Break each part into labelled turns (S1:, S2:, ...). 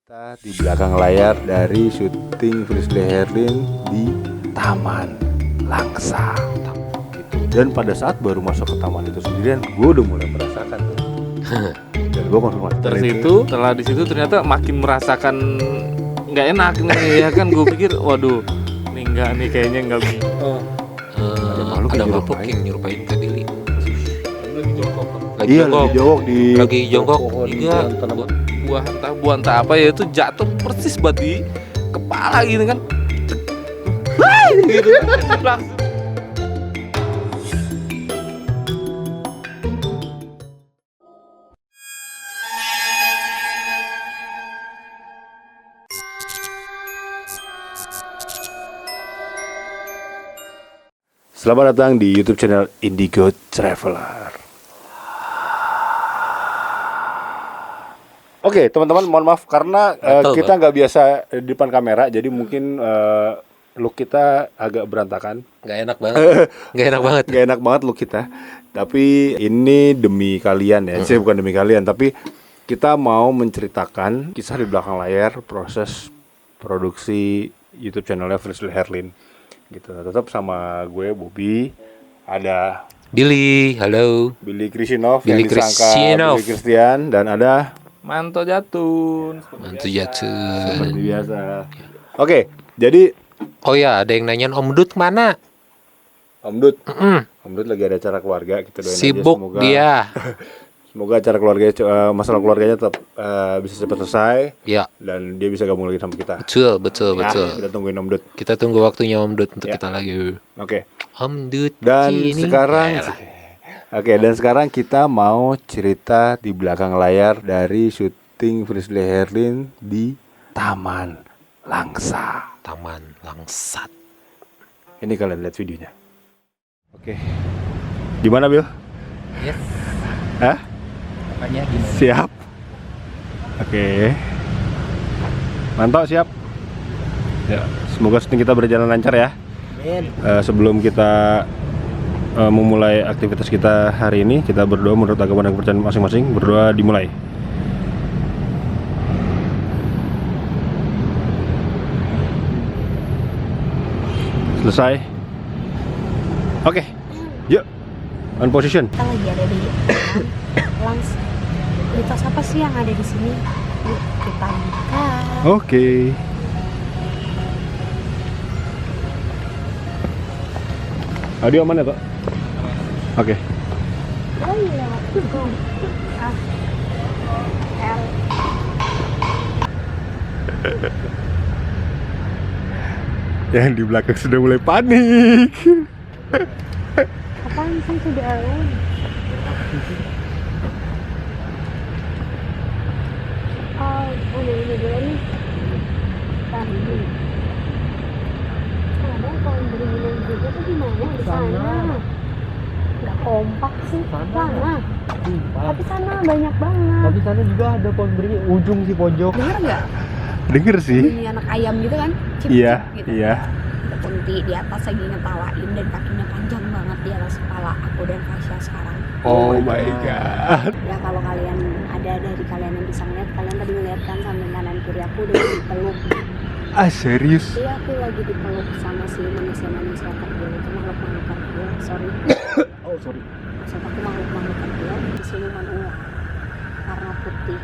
S1: Kita di belakang layar dari syuting Frisley Herlin di Taman Langsa gitu. Dan pada saat baru masuk ke taman itu sendirian, gue udah mulai merasakan tuh. Dan gue konfirmasi.
S2: Terus itu, setelah di situ ternyata makin merasakan nggak enak nih ya kan. Gue pikir, waduh, nih nggak nih kayaknya nggak.
S3: Ada mabuk yang nyerupain Kak Billy.
S1: Iya, lagi jongkok di
S3: lagi jongkok
S2: Iya, buah entah apa ya itu jatuh persis buat di kepala gitu kan. Wah, gitu. Langsung.
S1: Selamat datang di YouTube channel Indigo Traveler. Oke, teman-teman, mohon maaf karena kita nggak biasa di depan kamera, jadi mungkin look kita agak berantakan.
S3: Nggak enak banget.
S1: Nggak enak banget look kita. Tapi ini demi kalian ya, saya bukan demi kalian, tapi kita mau menceritakan kisah di belakang layar proses produksi YouTube channelnya Frisley Herlin. Gitu. Tetap sama gue Bobby, ada
S3: Billy, halo.
S1: Billy Krisinov,
S3: Billy
S1: yang disangka
S3: Krisinov.
S1: Billy Christian, dan ada
S2: Manto Jatun.
S3: Mantu Jatun.
S1: seperti biasa. Oke, jadi
S3: Oh ya, ada yang nanyain Om Dut mana?
S1: Om Dut, Om Dut lagi ada acara keluarga, kita doain aja
S3: Sibuk
S1: semoga
S3: dia.
S1: semoga acara keluarganya masalah keluarganya tetap bisa cepat selesai
S3: Ya,
S1: dan dia bisa gabung lagi sama kita.
S3: betul.
S1: Ya, kita tungguin Om Dut.
S3: Kita tunggu waktunya Om Dut untuk
S1: Ya.
S3: kita lagi.
S1: Oke.
S3: Om Dut.
S1: Dan
S3: sini.
S1: sekarang
S3: Yaelah.
S1: dan sekarang kita mau cerita di belakang layar dari syuting Frisley Herlin di Taman Langsa.
S3: Taman Langsat.
S1: Ini kalian lihat videonya. Oke. Gimana, Bil?
S4: Yes.
S1: Hah?
S4: Apanya gimana?
S1: Siap. Oke. Mantap, siap. Ya, semoga syuting kita berjalan lancar ya.
S4: Amin.
S1: Sebelum kita memulai aktivitas kita hari ini, kita berdoa menurut agama dan kepercayaan masing-masing. Berdoa dimulai. Selesai. Oke. Yuk. On position.
S5: Kita lagi ada di Langs. Mitos apa sih yang ada di sini? Yuk kita buka.
S1: Oke. Audio aman ya, Kak? Oke.
S5: Oh iya, Ah. L.
S1: Yang di belakang sudah mulai panik.
S5: Apaan sih itu daun? Oh, ini dulu nih. Tadi. Ada pohon beringin juga tuh di mana? Di sana. Nggak kompak sih. Sana. Tapi sana banyak banget.
S4: Tapi sana juga ada pohon beringin ujung si pojok.
S5: Dengar nggak?
S1: Denger sih.
S5: Bunyi anak ayam gitu kan? Cip,
S1: Iya,
S5: cip gitu.
S1: iya.
S5: Ada kunti di atas lagi ngetawain dan kakinya panjang banget di atas kepala aku dan Fasya sekarang.
S1: Oh my god.
S5: Ya kalau kalian ada dari kalian yang bisa ngeliat, kalian tadi ngeliat kan samping kanan kiri aku udah dipeluk.
S1: Ah, serius?
S5: Iya, aku lagi dipeluk sama si manusia kecil itu, makhluk kecil. Sorry.
S1: Oh, sorry.
S5: Maksud aku makhluk kecil di siluman ular warna putih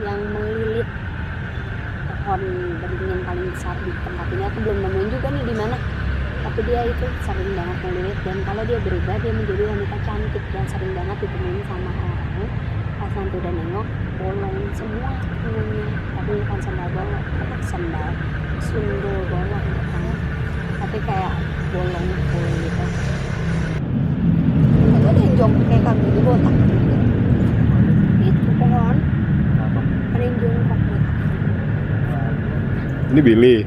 S5: yang melilit pohon beringin paling besar di tempat ini. Aku belum nemuin juga nih di mana. Tapi dia itu sering banget melilit, dan kalau dia berubah dia menjadi wanita cantik dan sering banget ditemuin sama orang. Pas nanti udah nengok, bolong semua punggungnya. Tapi bukan sendal bolong, apa sendal sundul bolong bukan. Tapi kayak bolong full gitu. Itu ada yang jongkok kayak kambing di botak. Itu pohon. Ada yang jongkok botak.
S1: Ini Billy.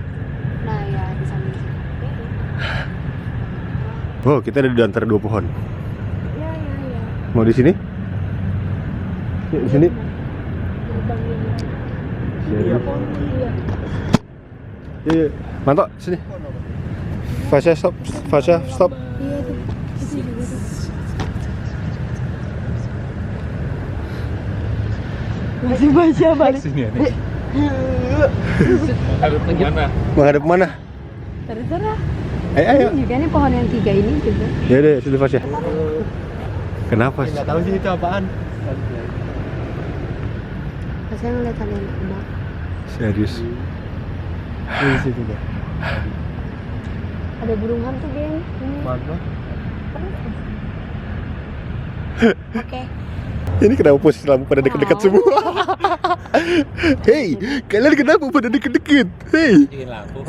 S5: Nah ya di samping situ.
S1: Oh, kita ada di antara dua pohon.
S5: Ya.
S1: Mau di sini? Yuk, di sini.
S5: Iya.
S1: Yuk. Mantap, sini. Fasya stop. Fasya stop.
S5: Iya tuh. Itu juga tuh. Masih baca balik.
S4: Sini ada.
S2: Ada kemana?
S1: Menghadap mana?
S5: Terserah.
S1: Ayo.
S5: Ini juga nih pohon yang 3 ini juga.
S1: Ya deh, sudah ya. Kenapa?
S4: Nggak tahu sih itu apaan.
S5: Saya ngeliat kalian terbang.
S1: Serius.
S4: Di situ deh.
S5: Ada burung hantu, geng. Ini.
S4: Mana?
S5: Oke.
S1: Ini kenapa posisi lampu pada deket-deket semua? Hei, kalian kenapa pada deket-deket? Hei.
S3: Bikin lampu.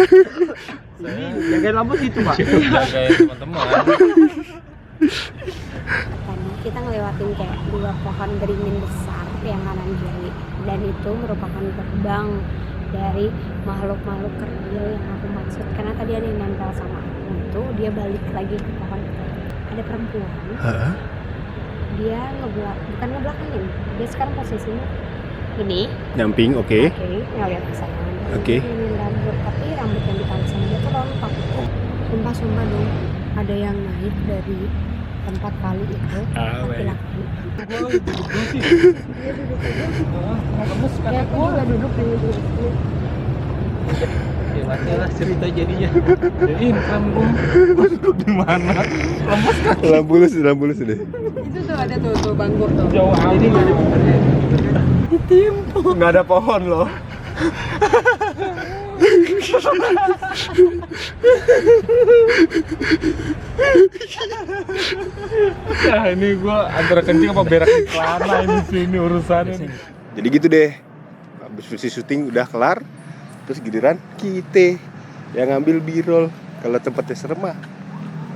S4: Ini jagain lampu gitu, Pak.
S3: Jagain teman-teman.
S5: Karena kita ngelewatin kayak 2 pohon beringin besar yang kanan kiri, dan itu merupakan gerbang dari makhluk-makhluk kerdil yang aku maksud. Karena tadi ada yang nempel sama aku, itu dia balik lagi ke pohon itu. Ada perempuan. Dia bukan ngebelakangin. Dia sekarang posisinya ini.
S1: Nyamping, oke.
S5: Oke, ngeliat ke sana.
S1: Oke.
S5: Ini rambut, tapi rambut yang ditarik sama dia tuh rontok. Sumpah dong, ada yang naik dari tempat kali itu, laki-laki. Dia duduk aja. Ya, aku juga duduk di situ.
S3: Ya mati lah cerita jadinya.
S2: Jadi lampu di mana?
S1: Lampu lu deh.
S5: Itu tuh ada tuh banggur tuh.
S2: Jauh ini nggak ada pohonnya.
S1: Nggak ada pohon loh.
S2: Nah ini gue antara kencing apa berak di celana ini sini urusannya.
S1: Jadi gitu deh. Habis sesi syuting udah kelar, terus giliran kita yang ngambil B-roll. Kalau tempatnya serem mah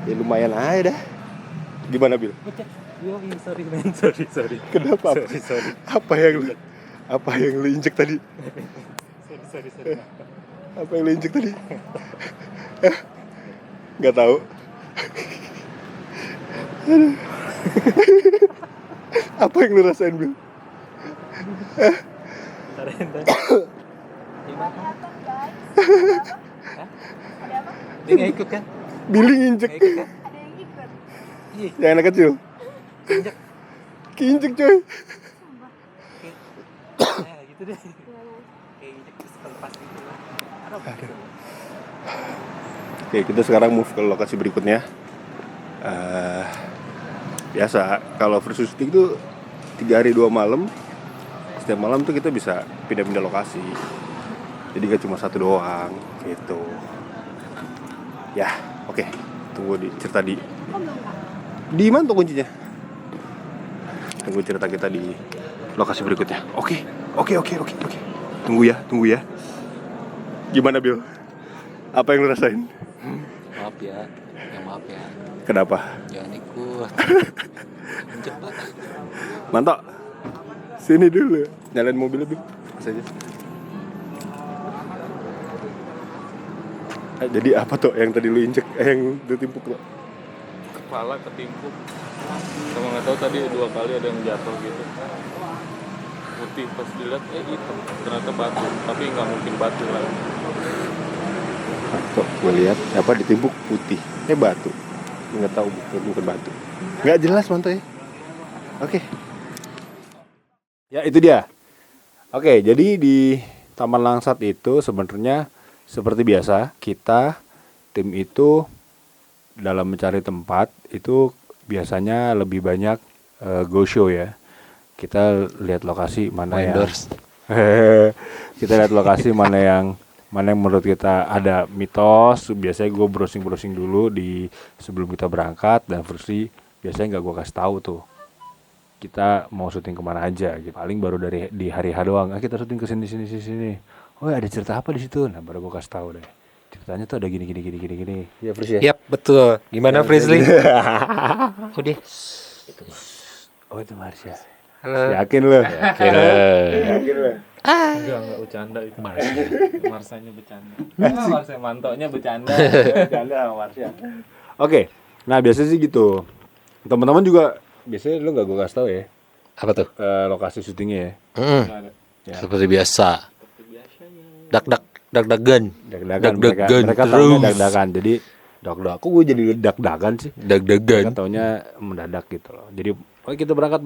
S1: ya lumayan aja dah. Gimana, Bil?
S3: Yo, sorry men, sorry.
S1: Kenapa?
S3: Sorry.
S1: Apa yang lu injek tadi?
S3: Sorry.
S1: Apa yang lu injek tadi? Nggak tahu. Apa yang lu rasain, Bil?
S3: Entar. Gimana? Dia nggak ikut kan?
S1: Billy nginjek.
S3: Nggak ikut kan?
S5: Ada yang ikut.
S1: Yang anak kecil. Kinjek coy.
S3: Nah, gitu deh. Kayak injek terus lepas gitu lah.
S1: Oke, kita sekarang move ke lokasi berikutnya. Biasa kalau versus syuting tuh 3 hari 2 malam. Setiap malam tuh kita bisa pindah-pindah lokasi. Jadi gak cuma satu doang gitu. Ya, oke. Tunggu di cerita di. Di mana tuh kuncinya? Tunggu cerita kita di lokasi berikutnya. Oke. Tunggu ya. Gimana, Bil? Apa yang lu rasain?
S3: Maaf ya. Maaf ya.
S1: Kenapa?
S3: Jangan ikut. Injek lah.
S1: Mantap. Sini dulu. Nyalain mobilnya, Bil. Saja. Jadi apa tuh yang tadi lu injek, yang lu timpuk lo?
S2: Kepala ketimpuk. Sama nggak tahu tadi 2 kali ada yang jatuh gitu. Putih pas dilihat hitam. Ternyata batu. Tapi nggak mungkin batu lah.
S1: Tuh, gue lihat apa ditimpuk putih. Batu. Nggak tahu bukan batu. Nggak jelas manto ya. Oke. Ya itu dia. Oke, jadi di Taman Langsat itu sebenarnya seperti biasa, tim itu dalam mencari tempat itu biasanya lebih banyak go show ya. Kita lihat lokasi mana yang kita lihat lokasi mana yang menurut kita ada mitos. Biasanya gue browsing dulu di sebelum kita berangkat, dan versi biasanya nggak gue kasih tahu tuh kita mau syuting kemana aja gitu. Paling baru di hari H doang, kita syuting ke sini. Oh ada cerita apa di situ? Nah baru gue kasih tahu deh. Ceritanya tuh ada gini. Ya Fris ya.
S3: Yap, betul. Gimana Frisly? Udah.
S1: Oh itu Marsha.
S3: Halo.
S1: Yakin lo?
S3: Yakin lo.
S2: Enggak bercanda itu. Marsanya bercanda. Marsa mantonya bercanda.
S1: Bercanda sama Marsha. Oke. Nah biasanya sih gitu. Teman-teman juga biasanya lo nggak gue kasih tahu ya.
S3: Apa tuh?
S1: Lokasi syutingnya ya. Ya.
S3: Seperti biasa. Dak-dagan.
S1: Mereka tahu dak-dagan. Jadi dak-dak. Kok gue jadi dak-dagan sih?
S3: Dak-dagan.
S1: Mereka taunya mendadak gitu loh. Jadi kita berangkat.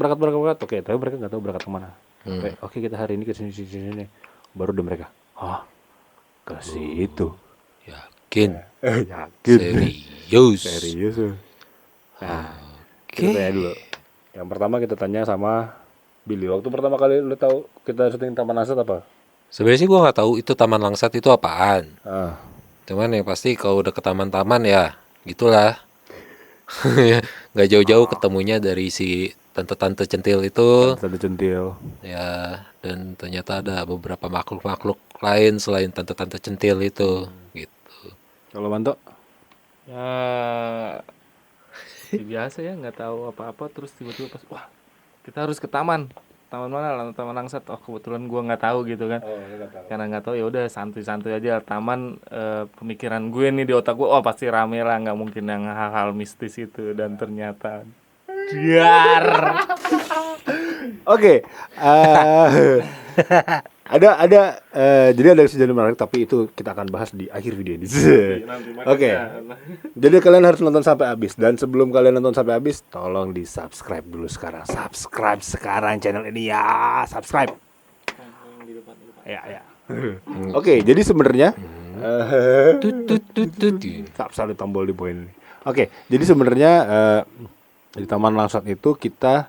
S1: Oke, tapi mereka nggak tahu berangkat kemana. Oke, kita hari ini ke sini. baru udah mereka, ke situ.
S3: Yakin?
S1: Yakin.
S3: Serius?
S1: tuh. Nah, kita tanya dulu. Yang pertama kita tanya sama Billy. Waktu pertama kali lu tahu kita syuting Taman Langsat apa?
S3: Sebenarnya sih gue nggak tahu itu Taman Langsat itu apaan.
S1: Ah,
S3: Cuman yang pasti kalau udah ke taman-taman ya gitulah. Nggak jauh-jauh ketemunya dari si tante-tante centil itu.
S1: Tante centil.
S3: Ya, dan ternyata ada beberapa makhluk-makhluk lain selain tante-tante centil itu gitu.
S1: Kalau Manto?
S2: Ya biasa ya, nggak tahu apa-apa, terus tiba-tiba pas wah kita harus ke taman mana lah, Taman Langsat. Oh kebetulan gua nggak tahu gitu kan, karena nggak tahu ya udah santuy-santuy aja taman. Pemikiran gue nih di otak gue, oh pasti rame lah, nggak mungkin yang hal-hal mistis itu, dan ternyata biar
S1: Oke. Jadi ada kejadian menarik, tapi itu kita akan bahas di akhir video ini. Oke. Jadi kalian harus nonton sampai habis, dan sebelum kalian nonton sampai habis, tolong di subscribe dulu sekarang. Subscribe sekarang channel ini ya. Subscribe. Ya. Oke, jadi sebenarnya selalu tombol di poin ini. Oke, jadi sebenarnya di Taman Langsat itu kita,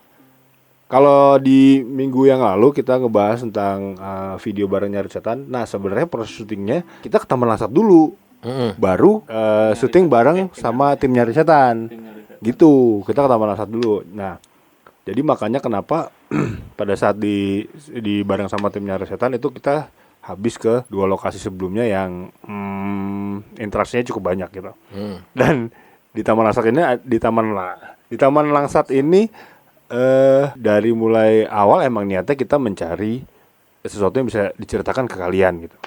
S1: kalau di minggu yang lalu kita ngebahas tentang video bareng Nyari Setan. Nah sebenarnya proses syutingnya kita ke Taman Langsat dulu, baru syuting bareng sama tim Nyari Setan. Gitu, kita ke Taman Langsat dulu. Nah jadi makanya kenapa pada saat di bareng sama tim Nyari Setan itu kita habis ke 2 lokasi sebelumnya yang interaksinya cukup banyak gitu. Dan di Taman Langsat ini, di Taman Langsat ini dari mulai awal emang niatnya kita mencari sesuatu yang bisa diceritakan ke kalian gitu.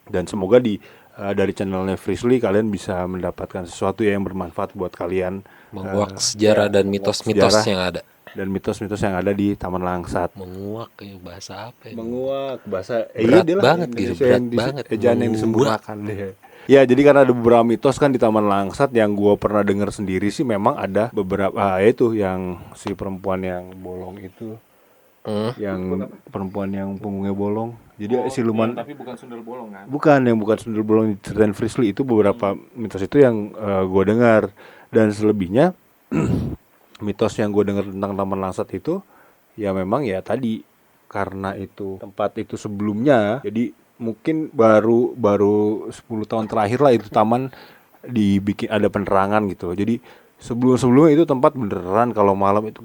S1: Dan semoga dari channelnya Frisly kalian bisa mendapatkan sesuatu yang bermanfaat buat kalian,
S3: Menguak sejarah dan mitos-mitos
S1: sejarah
S3: yang ada.
S1: Dan mitos-mitos yang ada di Taman Langsat.
S3: Menguak kayak bahasa apa ya?
S1: Menguak bahasa
S3: Berat
S1: dia lah,
S3: banget gitu,
S1: Indonesia
S3: berat
S1: yang
S3: banget.
S1: ejaan yang
S3: Menguak.
S1: disempurnakan deh. Ya jadi karena ada beberapa mitos kan di Taman Langsat yang gue pernah dengar sendiri sih, memang ada beberapa itu yang si perempuan yang bolong itu, yang perempuan yang punggungnya bolong. Jadi siluman,
S2: tapi bukan sundel bolong kan?
S1: bukan sundel bolong di ceritain Frisly itu, beberapa mitos itu yang gue dengar. Dan selebihnya mitos yang gue dengar tentang Taman Langsat itu ya memang ya tadi karena itu tempat itu sebelumnya, jadi mungkin baru 10 tahun terakhir lah itu taman dibikin ada penerangan gitu. Jadi sebelumnya itu tempat beneran kalau malam itu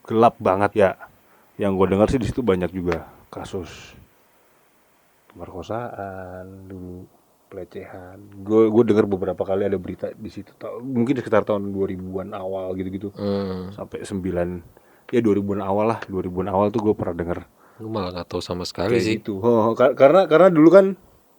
S1: gelap banget ya. Yang gue dengar sih di situ banyak juga kasus pemerkosaan dulu, pelecehan. Gue dengar beberapa kali ada berita di situ, mungkin sekitar tahun 2000-an awal gitu-gitu. Sampai 2000-an awal lah, 2000-an awal tuh gue pernah denger
S3: Lu malah nggak tahu sama sekali
S1: kayak
S3: sih.
S1: gitu. Karena dulu kan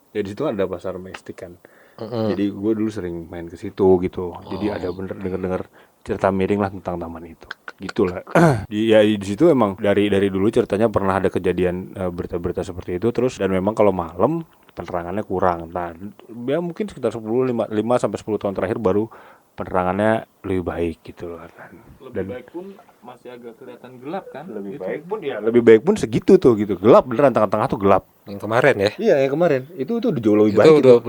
S1: ya di situ ada pasar domestik kan. Jadi gue dulu sering main ke situ gitu. Jadi ada bener denger cerita miring lah tentang taman itu. Gitulah. di situ emang dari dulu ceritanya pernah ada kejadian berita-berita seperti itu terus, dan memang kalau malam penerangannya kurang. Nah, ya mungkin sekitar 5 sampai 10 tahun terakhir baru penerangannya lebih baik gitu loh kan.
S2: Lebih baik pun masih agak kelihatan gelap kan?
S1: Lebih baik pun segitu tuh gitu. Gelap beneran, tengah-tengah tuh gelap.
S3: Yang kemarin ya.
S1: Iya, yang kemarin. Itu udah jauh lebih
S3: Itu
S1: baik.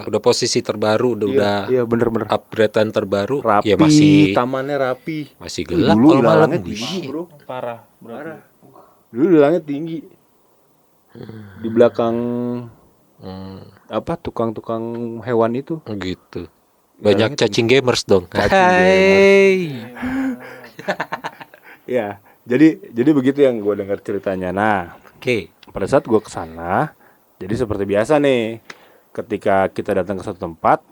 S3: udah posisi terbaru, udah
S1: Iya, bener.
S3: upgradean terbaru.
S1: Rapi,
S3: Ya masih
S1: tamannya rapi.
S3: masih gelap
S1: Dulu
S3: kalau malam.
S1: ilangnya tinggi, bro.
S2: Parah, berarti.
S1: Dulu ilangnya tinggi. Di belakang tukang hewan itu.
S3: Gitu. Banyak cacing gamers dong.
S1: Cacing Ya, jadi begitu yang gue dengar ceritanya. Nah,
S3: Oke.
S1: pada saat gue kesana, jadi seperti biasa nih, ketika kita datang ke satu tempat,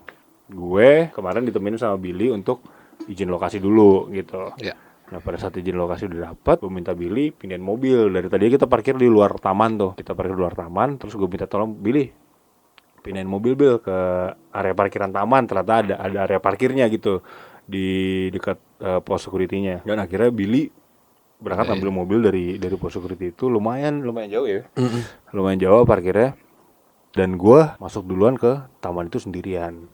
S1: gue kemarin ditemenin sama Billy untuk izin lokasi dulu gitu.
S3: Ya.
S1: Nah pada saat izin lokasi udah dapat, gue minta Billy pindahin mobil. Dari tadi kita parkir di luar taman tuh, terus gue minta tolong Billy pindahin mobil Bill ke area parkiran taman. Ternyata ada area parkirnya gitu di dekat pos security-nya. Dan akhirnya Billy berangkat ambil mobil dari pos security itu, lumayan jauh ya. Lumayan jauh parkirnya. Dan gue masuk duluan ke taman itu sendirian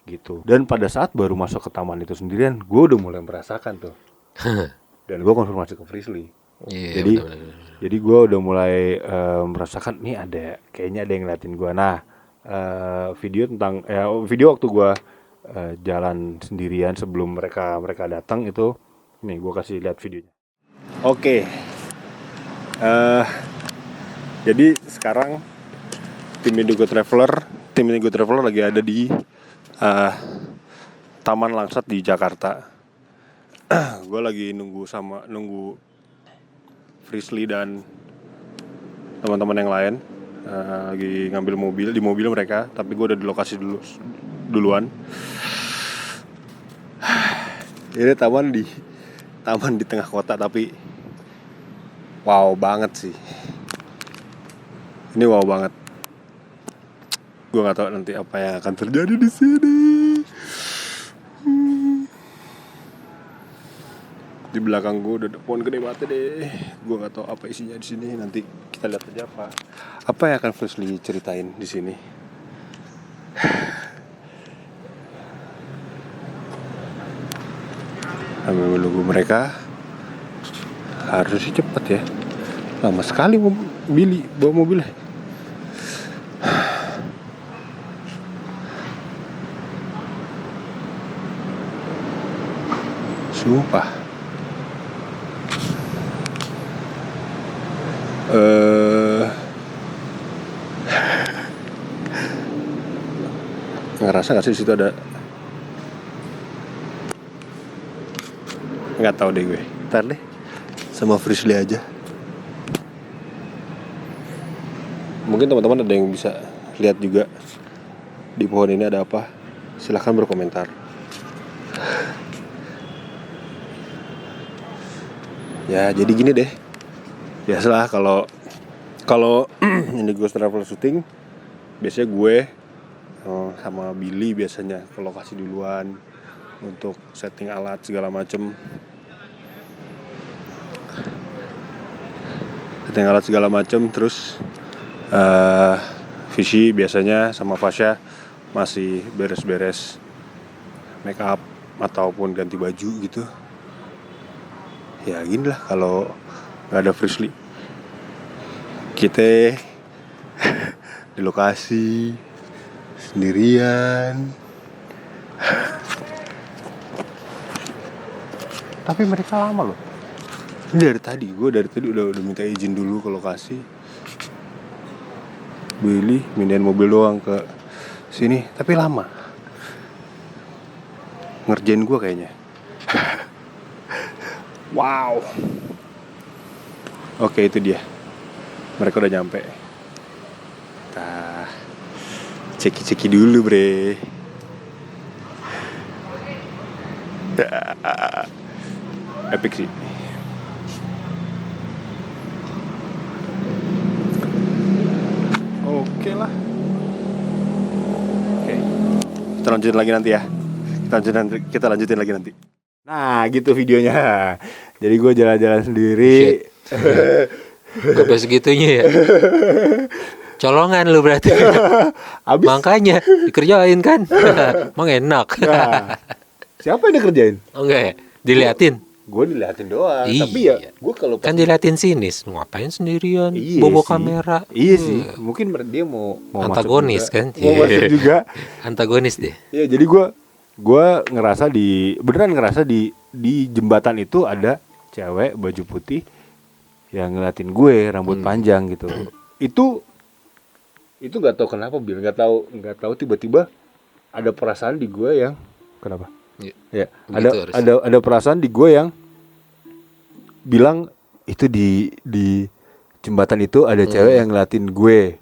S1: gitu. Dan pada saat baru masuk ke taman itu sendirian, gue udah mulai merasakan tuh. Dan gue konfirmasi ke Frisly,
S3: Iya,
S1: Jadi
S3: benar-benar.
S1: jadi gue udah mulai merasakan nih kayaknya ada yang ngeliatin gue. Nah, video waktu gue jalan sendirian sebelum mereka datang itu, nih gue kasih lihat videonya. Oke, jadi sekarang tim Indigo Traveler lagi ada di Taman Langsat di Jakarta. Gue lagi nunggu Frisly dan teman-teman yang lain, lagi ngambil di mobil mereka, tapi gue udah di lokasi duluan. Ini taman di tengah kota, tapi wow banget sih. Ini wow banget. Gue nggak tahu nanti apa yang akan terjadi di sini. Di belakang gue udah ada pohon gede banget deh. Gue nggak tahu apa isinya di sini. Nanti kita lihat aja apa yang akan Frisly ceritain di sini. Sambil menunggu mereka, harus cepet ya. Lama sekali Billy bawa mobilnya. Sumpah. Ngerasa gak sih di situ ada? Nggak tahu deh gue. Ntar deh, sama Frisly aja. Mungkin teman-teman ada yang bisa lihat juga di pohon ini ada apa. Silahkan berkomentar. Ya jadi gini deh. Biasalah kalau Indigo Travel syuting, biasanya gue sama Billy biasanya ke lokasi duluan untuk setting alat segala macem. Terus Fishy biasanya sama Fasya masih beres-beres make up ataupun ganti baju gitu. Ya gini lah kalau nggak ada Frisly, kita di lokasi sendirian. Tapi mereka lama loh. Ini dari tadi udah minta izin dulu ke lokasi. Billy mindahin mobil doang ke sini, tapi lama. Ngerjain gue kayaknya. Wow. Oke, itu dia. Mereka udah nyampe. Kita ceki dulu, bre. Epic sih. Oke lah. Oke. Kita lanjutin lagi nanti ya. Kita lanjutin lagi nanti. Nah, gitu videonya. Jadi gue jalan-jalan sendiri.
S3: Sampai segitunya ya. Colongan lu berarti.
S1: Abis.
S3: Makanya dikerjain kan. Emang enak.
S1: Nah, siapa yang dikerjain?
S3: Oh enggak ya? Diliatin.
S1: Gue diliatin doang.
S3: Iya.
S1: Tapi ya gue kalau
S3: Kan diliatin sinis. Ngapain sendirian?
S1: Iya
S3: Bobo
S1: sih.
S3: kamera.
S1: Iya sih. Mungkin dia mau
S3: Antagonis
S1: masuk juga.
S3: kan?
S1: Mau masuk juga.
S3: Antagonis deh.
S1: Iya, jadi gue ngerasa beneran ngerasa di jembatan itu ada cewek baju putih yang ngeliatin gue rambut panjang gitu. Itu nggak tahu kenapa nggak tahu tiba-tiba ada perasaan di gue yang kenapa? Ya,
S3: Begitu
S1: ada perasaan di gue yang bilang itu di jembatan itu ada cewek yang ngeliatin gue.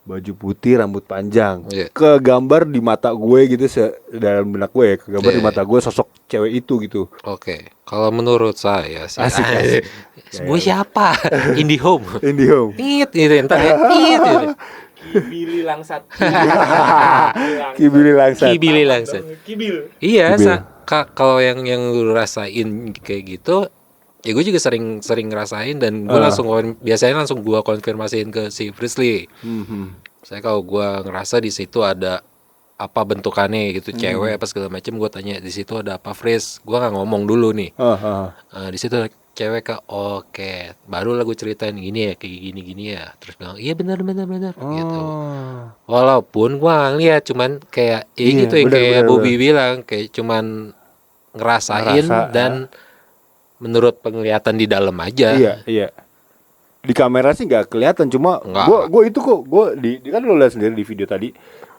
S1: Baju putih, rambut panjang. Kegambar di mata gue gitu, dalam benak gue kegambar di mata gue sosok cewek itu gitu.
S3: Oke, kalau menurut saya sih
S1: Asik.
S3: gue siapa? IndiHome.
S1: IndiHome.
S3: Tit gitu entar ya. Tit gitu.
S2: Billy Langsat.
S1: Kibili langsat.
S3: Kibili langsung.
S2: Kibil.
S3: Iya,
S1: Kibil.
S3: kalau yang lu rasain kayak gitu, ya gue juga sering ngerasain dan gue biasanya langsung gue konfirmasiin ke si Frisly. Saya kalau gue ngerasa di situ ada apa bentukannya gitu, cewek apa segala macam, gue tanya di situ ada apa, Fris. Gue nggak ngomong dulu nih. Di situ cewek ke oke, barulah gue ceritain gini ya, kayak gini ya, terus bilang iya benar gitu. Walaupun gue nggak ngeliat, cuman kayak
S1: Iya,
S3: gitu yang
S1: benar,
S3: kayak
S1: benar,
S3: Bobby bilang, kayak cuman ngerasain
S1: Ngerasa,
S3: dan menurut penglihatan di dalam aja.
S1: Iya. Di kamera sih nggak kelihatan, cuma
S3: Nggak.
S1: gue itu kok gue di kan lo lihat sendiri di video tadi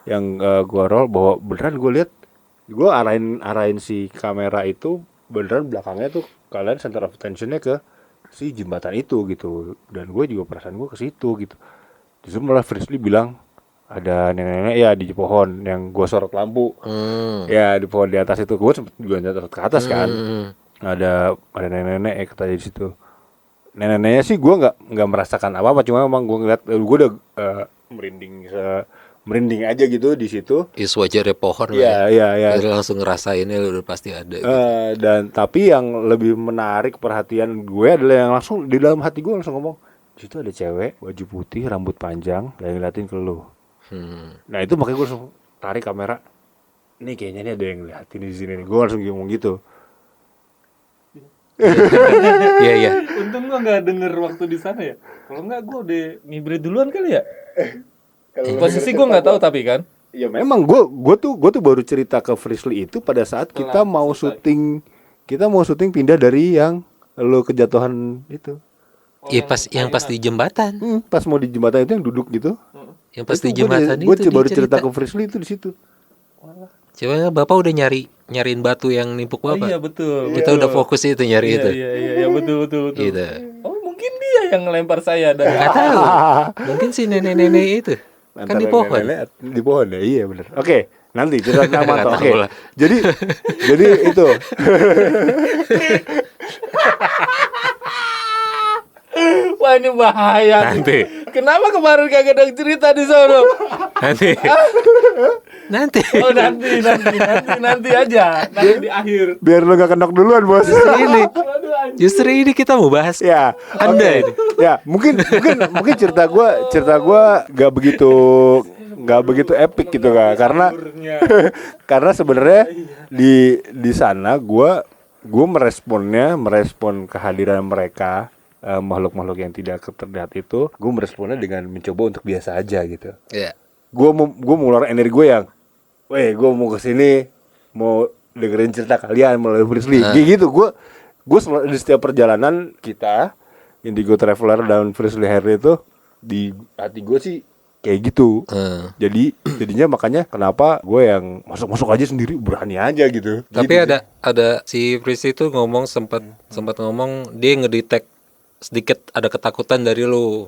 S1: yang gue roll bahwa beneran gue lihat gue arahin si kamera itu beneran belakangnya tuh kalian center of attention-nya ke si jembatan itu gitu, dan gue juga perasaan gue ke situ gitu. Justru malah Frisly bilang ada nenek-nenek ya di pohon yang gue sorot lampu. Ya di pohon di atas itu gue sempet juga jatuh ke atas kan. Ada nenek-nenek ya katanya di situ. Nenek-neneknya sih gue nggak merasakan apa-apa, cuma memang gue ngeliat gue udah merinding aja gitu di situ.
S3: Is wajarnya pohon lah
S1: Iya.
S3: Jadi langsung ngerasainnya udah pasti ada gitu.
S1: Dan tapi yang lebih menarik perhatian gue adalah yang langsung di dalam hati gue langsung ngomong, di situ ada cewek baju putih rambut panjang dan ngeliatin ke lu. Nah itu makanya gue langsung tarik kamera. Nih kayaknya nih ada yang ngeliatin di sini nih. Gue langsung ngomong gitu.
S3: Iya.
S2: Untung gua nggak denger waktu di sana ya. Kalau nggak gua udah ngibrit duluan kali ya. Posisi gua nggak tahu tapi kan.
S1: Ya memang gue tuh baru cerita ke Frisly itu pada saat kita mau syuting pindah dari yang lo kejatuhan itu.
S3: Yang pas di jembatan.
S1: Pas mau di jembatan itu yang duduk gitu.
S3: Yang pas di jembatan
S1: Gue
S3: itu
S1: baru
S3: dia
S1: cerita ke Frisly itu di situ.
S3: Coba Bapak udah nyariin batu yang nimpuk Bapak.
S2: Iya betul.
S3: Kita udah fokus itu nyari itu.
S2: Iya betul.
S3: Gitu.
S2: Oh mungkin dia yang ngelempar saya dari
S3: Gak tahu. Mungkin si nenek-nenek itu kan di pohon.
S1: Di pohon ya, iya benar. Oke, nanti cerita nama
S3: Nggak
S1: tuh. Oke.
S3: tahu lah.
S1: Jadi itu.
S2: Wah ini bahaya.
S3: Nanti.
S2: Kenapa kemarin kagak ada cerita di sono?
S3: Nanti.
S2: Oh nanti aja. Nanti di akhir.
S1: Biar lo gak kenok duluan, Bos.
S3: Justru ini kita mau bahas.
S1: Ya,
S3: Anda
S1: oke.
S3: ini.
S1: Ya, mungkin cerita gua gak begitu epic gitu kan. Karena sebenarnya di sana gua merespon kehadiran mereka, makhluk-makhluk yang tidak terlihat itu, gue meresponnya dengan mencoba untuk biasa aja gitu.
S3: Iya.
S1: Gue mau ngeluarin energi gue yang, gue mau kesini mau dengerin cerita kalian melalui Frisly, kayak gitu. Gue di setiap perjalanan kita Indigo Traveler dan Frisly Harry itu di hati gue sih kayak gitu. Jadinya makanya kenapa gue yang masuk aja sendiri, berani aja gitu.
S3: Tapi
S1: Gitu.
S3: ada si Frisly itu ngomong sempat ngomong dia ngedetect sedikit ada ketakutan dari lu.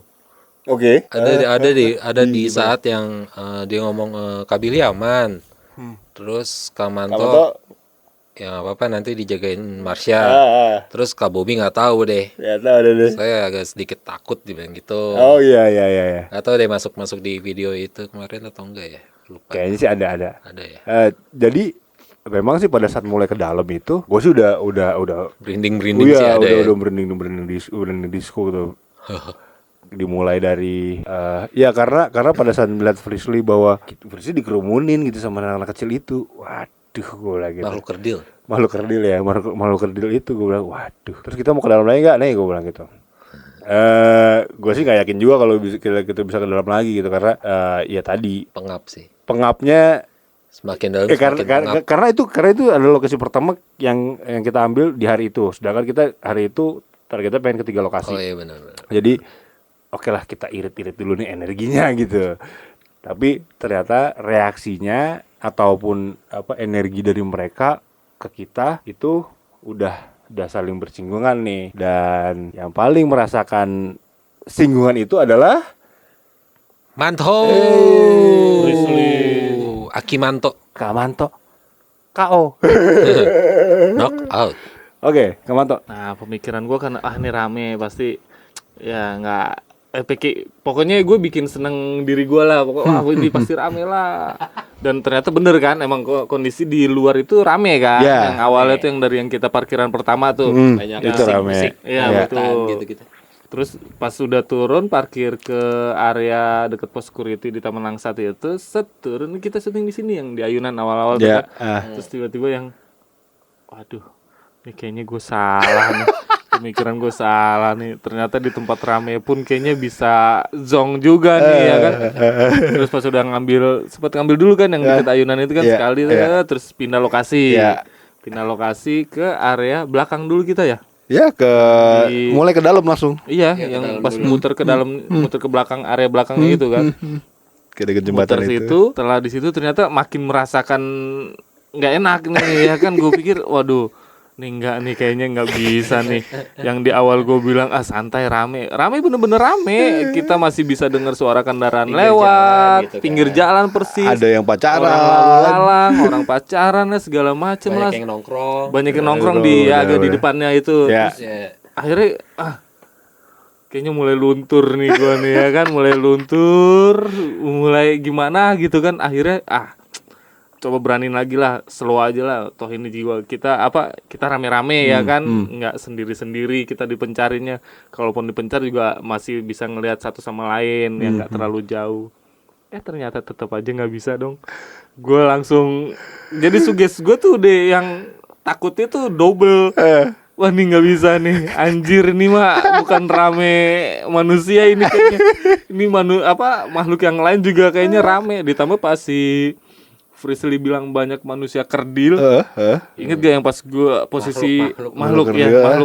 S1: Oke.
S3: Ada di saat yang dia ngomong Kabili aman. Terus Kamanto ya apa nanti dijagain Marsha. Terus Kak Bobby nggak tahu deh.
S1: Ya tahu deh.
S3: Saya agak sedikit takut dibilang gitu.
S1: Oh iya.
S3: Nggak tahu deh masuk di video itu kemarin atau enggak ya. Lupa.
S1: Kayaknya sih ada.
S3: Ada ya.
S1: Jadi memang sih pada saat mulai ke dalam itu, gue sih udah
S3: Merinding sih
S1: iya,
S3: ada ya.
S1: udah merinding disco tuh. Dimulai dari ya karena pada saat melihat Frisly bahwa Frisly dikerumunin gitu sama anak-anak kecil itu, waduh gue lagi
S3: Makhluk kerdil.
S1: makhluk kerdil itu, gue bilang waduh, terus kita mau ke dalam lagi nggak nih, gue bilang gitu. Gue sih nggak yakin juga kalau kita bisa ke dalam lagi gitu, karena ya tadi
S3: Pengap sih.
S1: pengapnya
S3: Semakin dalam semakin pengap.
S1: karena itu adalah lokasi pertama yang kita ambil di hari itu, sedangkan kita hari itu targetnya pengen ke 3 lokasi.
S3: Oh iya benar.
S1: Jadi oke lah kita irit dulu nih energinya gitu. Tapi ternyata reaksinya ataupun energi dari mereka ke kita itu udah saling bersinggungan nih. Dan yang paling merasakan singgungan itu adalah
S3: Manto. Akimanto.
S1: Kamanto. KO.
S3: Knock out.
S1: Oke, Kamanto.
S2: Nah pemikiran gue kan ini rame pasti ya nggak pokoknya gue bikin seneng diri gue lah, pokoknya ini pasti rame lah. Dan ternyata bener kan, emang kondisi di luar itu rame kan. Yang awalnya tuh yang dari yang kita parkiran pertama tuh
S3: banyak
S1: itu rame.
S2: Iya betul
S3: gitu.
S2: Terus pas sudah turun parkir ke area deket pos security di Taman Langsat itu, turun kita syuting di sini yang di ayunan awal-awal tuh kan. Terus tiba-tiba yang waduh, ini kayaknya gue salah nih. pemikiran gue salah nih. Ternyata di tempat rame pun kayaknya bisa zong juga nih ya kan. Terus pas udah sempat ngambil dulu kan yang dekat ayunan itu kan
S1: Iya,
S2: sekali,
S1: iya.
S2: terus pindah lokasi.
S1: Iya.
S2: Pindah lokasi ke area belakang dulu kita ya.
S1: Ya mulai ke dalam langsung.
S2: Iya, yang pas muter ke dalam, muter ke belakang, area belakangnya itu kan.
S1: Ke dekat jembatan
S2: Muter
S1: itu.
S2: situ, setelah di situ ternyata makin merasakan nggak enak nih ya kan. Gue pikir, waduh, nih nggak nih kayaknya nggak bisa nih. Yang di awal gue bilang santai, rame bener-bener rame. Kita masih bisa dengar suara kendaraan lewat,
S3: jalan gitu
S2: pinggir
S3: kan.
S2: jalan persis.
S1: Ada yang
S2: Orang lalu
S1: pacaran.
S2: lalang, orang pacaran lah segala macem lah.
S3: Banyak yang nongkrong.
S2: Banyak yang nongkrong di agak di depannya itu.
S1: Ya.
S2: Terus
S3: Ya.
S2: akhirnya kayaknya mulai luntur nih gua nih ya kan, mulai luntur, mulai gimana gitu kan. Akhirnya coba beraniin lagi lah, slow aja lah, toh ini jiwa kita kita rame-rame ya kan, nggak sendiri-sendiri kita dipencarinya. Kalaupun dipencar juga masih bisa ngelihat satu sama lain yang nggak terlalu jauh. Ternyata tetap aja nggak bisa dong. Gue langsung jadi suges gue tuh udah yang takutnya tuh double. Wah nih nggak bisa nih, anjir ini mah bukan rame manusia ini kayaknya. Ini makhluk yang lain juga kayaknya rame. Ditambah pas si Frisley bilang banyak manusia kerdil. Ingat gak yang pas gua posisi makhluk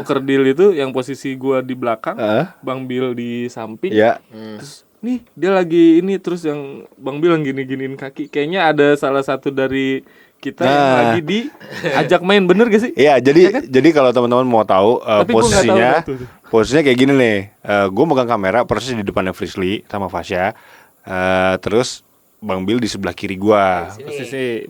S2: kerdil itu, yang posisi gua di belakang, Bang Bil di samping.
S1: Ya.
S2: Terus nih dia lagi ini, terus yang Bang Bil yang gini-giniin kaki. Kayaknya ada salah satu dari kita yang lagi diajak main, bener gak sih?
S1: Iya, jadi kalau teman-teman mau tahu
S2: Tapi gua nggak tahu itu.
S1: posisinya kayak gini nih. Gue megang kamera persis di depannya Frisley sama Fasya. Terus Bang Bil di sebelah kiri gua.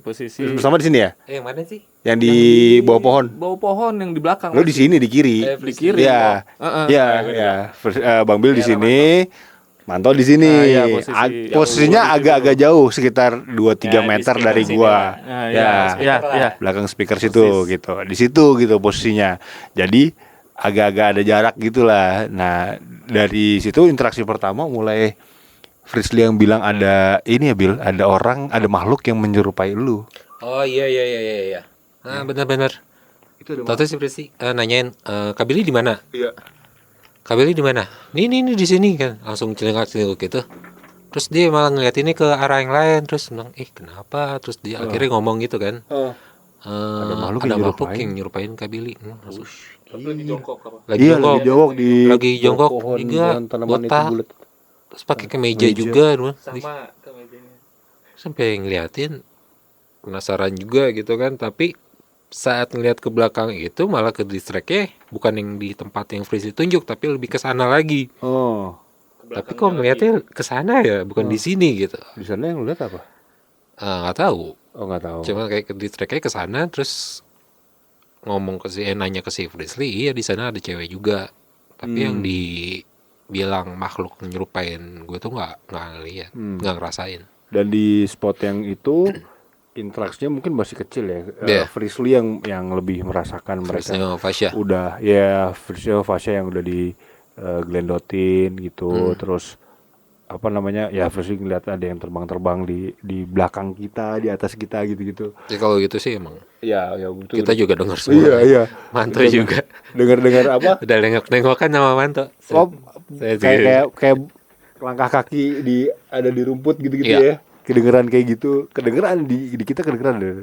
S2: Posisi
S1: Bersama di sini ya?
S3: Yang mana sih?
S1: Yang di bawah pohon.
S2: bawah pohon yang di belakang.
S1: Lo di sini di kiri.
S2: Di kiri.
S1: Iya. Iya. Bang Bil di sini. Manto di sini.
S2: Iya,
S1: Posisinya agak-agak jauh, sekitar 2-3 meter dari gua.
S2: Iya.
S1: Belakang speaker situ gitu. Di situ gitu posisinya. Jadi agak-agak ada jarak gitulah. Nah, dari situ interaksi pertama mulai Frisley yang bilang ada ini ya Bil, ada makhluk yang menyerupai lu.
S3: Oh iya. Nah, benar-benar.
S1: Itu ada
S3: Tahu sih Presi nanyain Kak Billy di mana?
S1: Iya.
S3: Kak Billy di mana? Nih di sini kan. Langsung celingak-celinguk gitu. Terus dia malah ngeliat ini ke arah yang lain, terus bilang, kenapa? Terus dia akhirnya ngomong gitu kan.
S1: Ada makhluk yang
S3: nyerupain Kak Billy. Langsung.
S2: Lagi jongkok apa?
S3: Lagi
S1: Iya, lagi jongkok di
S3: jongkok juga
S1: tanaman itu
S3: botak.
S1: bulat.
S3: Terus pakai kemeja juga,
S2: Sama kemejanya.
S3: sampai ngeliatin, penasaran juga gitu kan. Tapi saat ngeliat ke belakang itu malah ke distract-nya bukan yang di tempat yang Frisley tunjuk, tapi lebih ke sana lagi.
S1: Oh,
S3: Tapi kok ngeliatnya ke sana ya, bukan di sini gitu.
S1: di sana yang lu lihat apa?
S3: Nggak tahu.
S1: Oh, nggak tahu.
S3: Cuma kayak ke distract-nya ke sana, terus ngomong nanya ke si Frisley, iya di sana ada cewek juga. Tapi yang dibilang makhluk nyerupain gue tuh nggak lihat, nggak ngerasain.
S1: Dan di spot yang itu interaksinya mungkin masih kecil ya.
S3: Iya.
S1: Frisley yang lebih merasakan mereka.
S3: Frisley sama Fasya.
S1: Udah ya Frisley sama Fasya yang udah di gelendotin gitu. Terus apa namanya? Ya Frisley ngeliat ada yang terbang-terbang di belakang kita, di atas kita gitu-gitu.
S3: Ya kalau gitu sih emang
S1: Ya betul.
S3: kita juga dengar semua.
S1: Iya.
S3: Manto juga.
S1: Dengar apa?
S3: Udah nengok-nengokan sama Manto.
S1: Oh,
S3: Saya
S1: kayak langkah kaki ada di rumput gitu-gitu
S3: Iya.
S1: ya. Kedengeran kayak gitu, kedengeran di kita kedengeran deh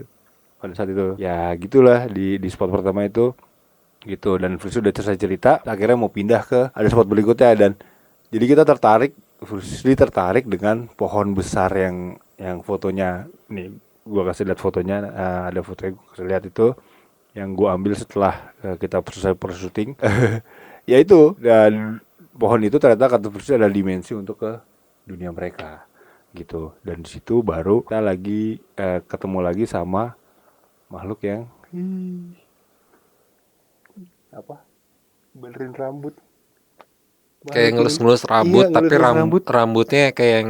S1: pada saat itu. Ya gitulah di spot pertama itu gitu, dan Frisley udah selesai cerita, akhirnya mau pindah ke ada spot berikutnya. Dan jadi kita Frisley tertarik dengan pohon besar yang fotonya nih, gua kasih lihat fotonya. Ada foto yang gua kasih lihat itu yang gua ambil setelah kita selesai syuting. Ya itu, dan pohon itu ternyata kata Frisley ada dimensi untuk ke dunia mereka gitu. Dan di situ baru kita lagi ketemu lagi sama makhluk yang benerin rambut,
S3: kayak ngelus-ngelus rambut,
S1: Iya,
S3: tapi
S1: ngelus-ngelus
S3: rambutnya kayak yang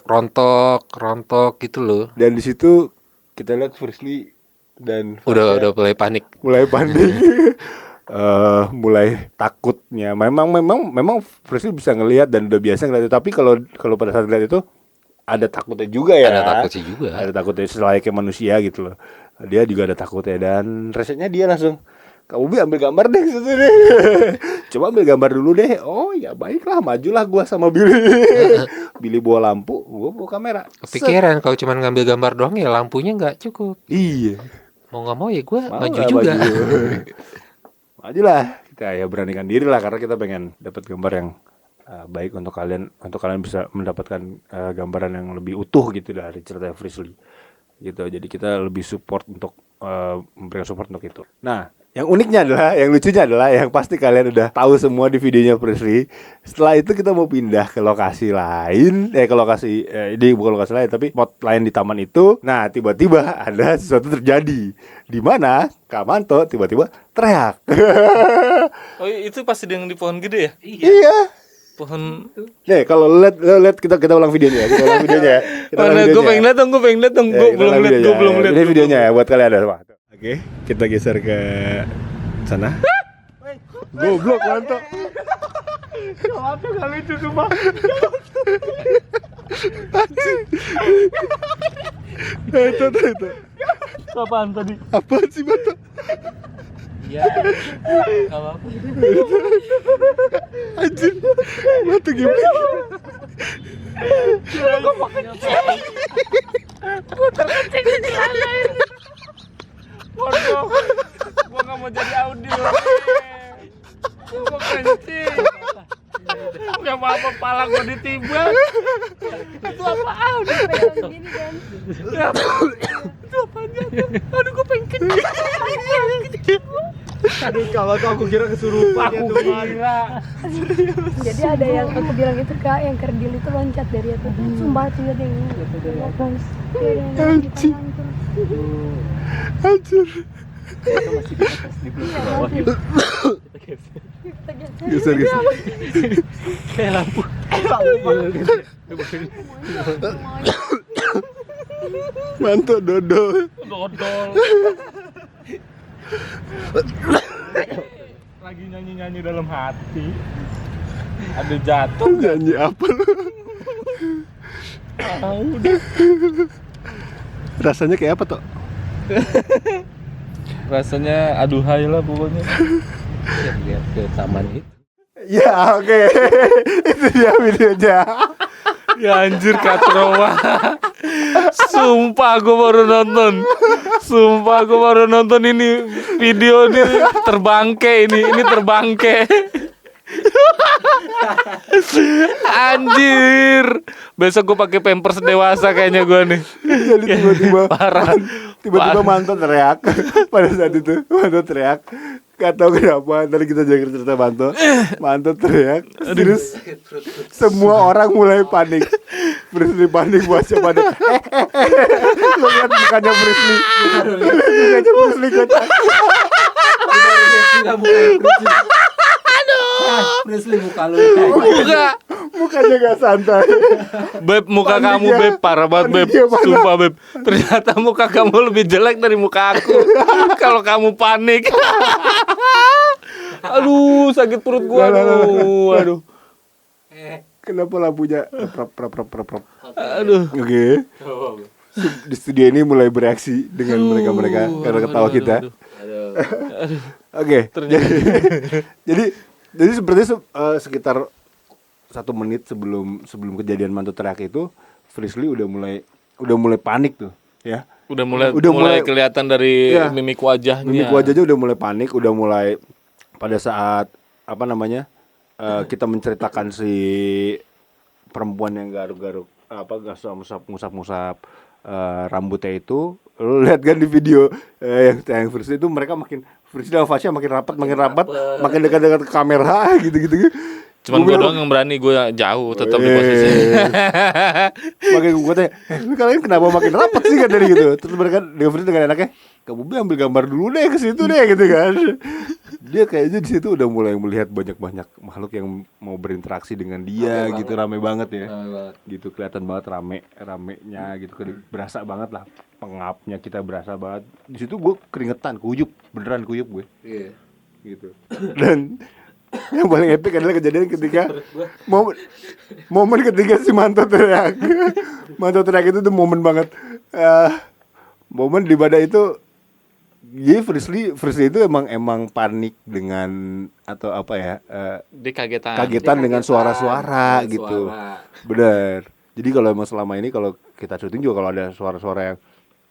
S3: rontok gitu loh.
S1: Dan di situ kita lihat Frisley dan
S3: Udah mulai panik.
S1: mulai panik. Mulai takutnya. Memang Frisley bisa ngelihat dan udah biasa ngelihat, tapi kalau pada saat ngelihat itu ada takutnya juga ya.
S3: Ada takutnya juga.
S1: Ada takutnya selayaknya manusia gitu loh. Dia juga ada takutnya, dan resepnya dia langsung Kamu ambil gambar deh ke situ deh. Coba ambil gambar dulu deh. Oh ya baiklah, majulah gua sama Billy. Billy bawa lampu, gua bawa kamera.
S3: Kepikiran kalau cuma ngambil gambar doang ya lampunya nggak cukup.
S1: Iya.
S3: Mau nggak mau ya gue
S1: Mau
S3: maju
S1: lah,
S3: juga.
S1: Majulah. Kita ya beranikan diri lah karena kita pengen dapat gambar yang baik untuk kalian bisa mendapatkan gambaran yang lebih utuh gitu dari cerita Frisly gitu. Jadi kita lebih support untuk memberikan support untuk itu. Nah, yang uniknya adalah, yang lucunya adalah, yang pasti kalian udah tahu semua di videonya Frisly. Setelah itu kita mau pindah ke lokasi lain, ini bukan lokasi lain tapi spot lain di taman itu. Nah, tiba-tiba ada sesuatu terjadi di mana Kak Manto tiba-tiba teriak.
S2: Oh itu pasti yang di pohon gede ya?
S1: Iya.
S2: Pohon.
S1: Nih, kalau lihat kita ulang videonya ya. Kita ulang videonya ya.
S2: Mana gue pengen lihat dong, gue belum lihat.
S1: Ini videonya ya buat kalian ada. Oke, kita geser ke sana. Goblok Manto.
S4: Apa kali itu cuma?
S1: Itu.
S4: Apaan tadi?
S1: Apa sih Manto?
S2: Ya. Apa?
S1: Anjir. Manto gimana?
S2: Gue terkencing di celana ini. Waduh, gue gak mau jadi audio. Gue kencing. Gak apa-apa, pala gue ditimbang. Itu apaan?
S5: Pegang gini kan.
S2: Itu apaan? Aduh, gue pengen kencing.
S4: Aduh kawan aku kira kesurupan.
S2: Aku kira.
S5: Jadi ada yang aku bilang itu Kak, yang kerdil itu loncat dari atas. Sumpah tuh ya deh. Guys.
S1: Anjing. Anjir. Geser.
S4: Kayak lampu.
S1: Manto dodol.
S2: Lagi nyanyi dalam hati. Ada jatuh.
S1: Nyanyi apa lu?
S2: Udah.
S1: Rasanya kayak apa toh?
S2: Rasanya aduhai lah pokoknya.
S3: Lihat ke taman itu.
S1: Ya oke. Itu dia videonya.
S2: Ya anjir katrowa. Sumpah gue baru nonton ini video ini terbangke ini terbangke. Anjir. Besok gue pakai Pampers dewasa kayaknya gue nih.
S1: Jadi tiba-tiba
S2: Parah.
S1: Tiba-tiba Manto teriak. Pada saat itu Manto teriak. Gak tau kenapa. Tadi kita jaga cerita Manto teriak. Terus semua orang mulai panik. Frisly panik, baca panik. Lu lihat mukanya Frisly. Mukanya Frisly kocak.
S4: Frisly muka lu.
S1: Mukanya gak santai.
S2: Beb, muka
S1: Panik
S2: kamu
S1: ya.
S2: Beb, parah banget Beb.
S1: Panik ya, mana?
S2: Sumpah Beb. Ternyata muka kamu lebih jelek dari muka aku. Kalau kamu panik. Aduh, sakit perut gua. Aduh.
S1: Kenapa lampunya prap.
S2: Aduh.
S1: Oke. Di studio ini mulai bereaksi dengan mereka karena ketawa kita. Oke. Jadi seperti sekitar 1 menit sebelum kejadian Manto teriak itu, Frisly udah mulai panik tuh, ya.
S2: Udah mulai kelihatan dari
S1: Iya.
S2: mimik wajahnya.
S1: Mimik wajahnya udah mulai panik, udah mulai pada saat kita menceritakan si perempuan yang garuk-garuk ngusap-ngusap rambutnya itu. Lu lihat kan di video yang Frisly itu mereka Frisly dan Fasya makin rapat, makin dekat-dekat ke kamera gitu.
S2: Cuman gue doang yang berani, gue jauh tetap di posisi.
S1: Makanya gue tanya, lu kalian kenapa makin rapat sih kan dari gitu. Terus mereka dengan enaknya, kamu ambil gambar dulu deh ke situ deh gitu kan. Dia kayaknya di situ udah mulai melihat banyak makhluk yang mau berinteraksi dengan dia gitu, rame banget ya. Gitu kelihatan banget ramenya gitu, berasa banget lah pengapnya, kita berasa banget. Di situ gue keringetan, beneran kuyup gue.
S3: Iya.
S1: Gitu. Dan yang paling epic adalah kejadian ketika momen ketika si Manto teriak. Manto teriak itu tuh momen banget. Momen di mana itu Jadi Frisly itu emang panik dengan atau apa ya?
S2: Dia kagetan.
S1: Kagetan dengan suara-suara
S3: Dengan
S1: gitu.
S3: suara.
S1: Bener. Jadi kalau emang selama ini kalau kita syuting juga kalau ada suara-suara yang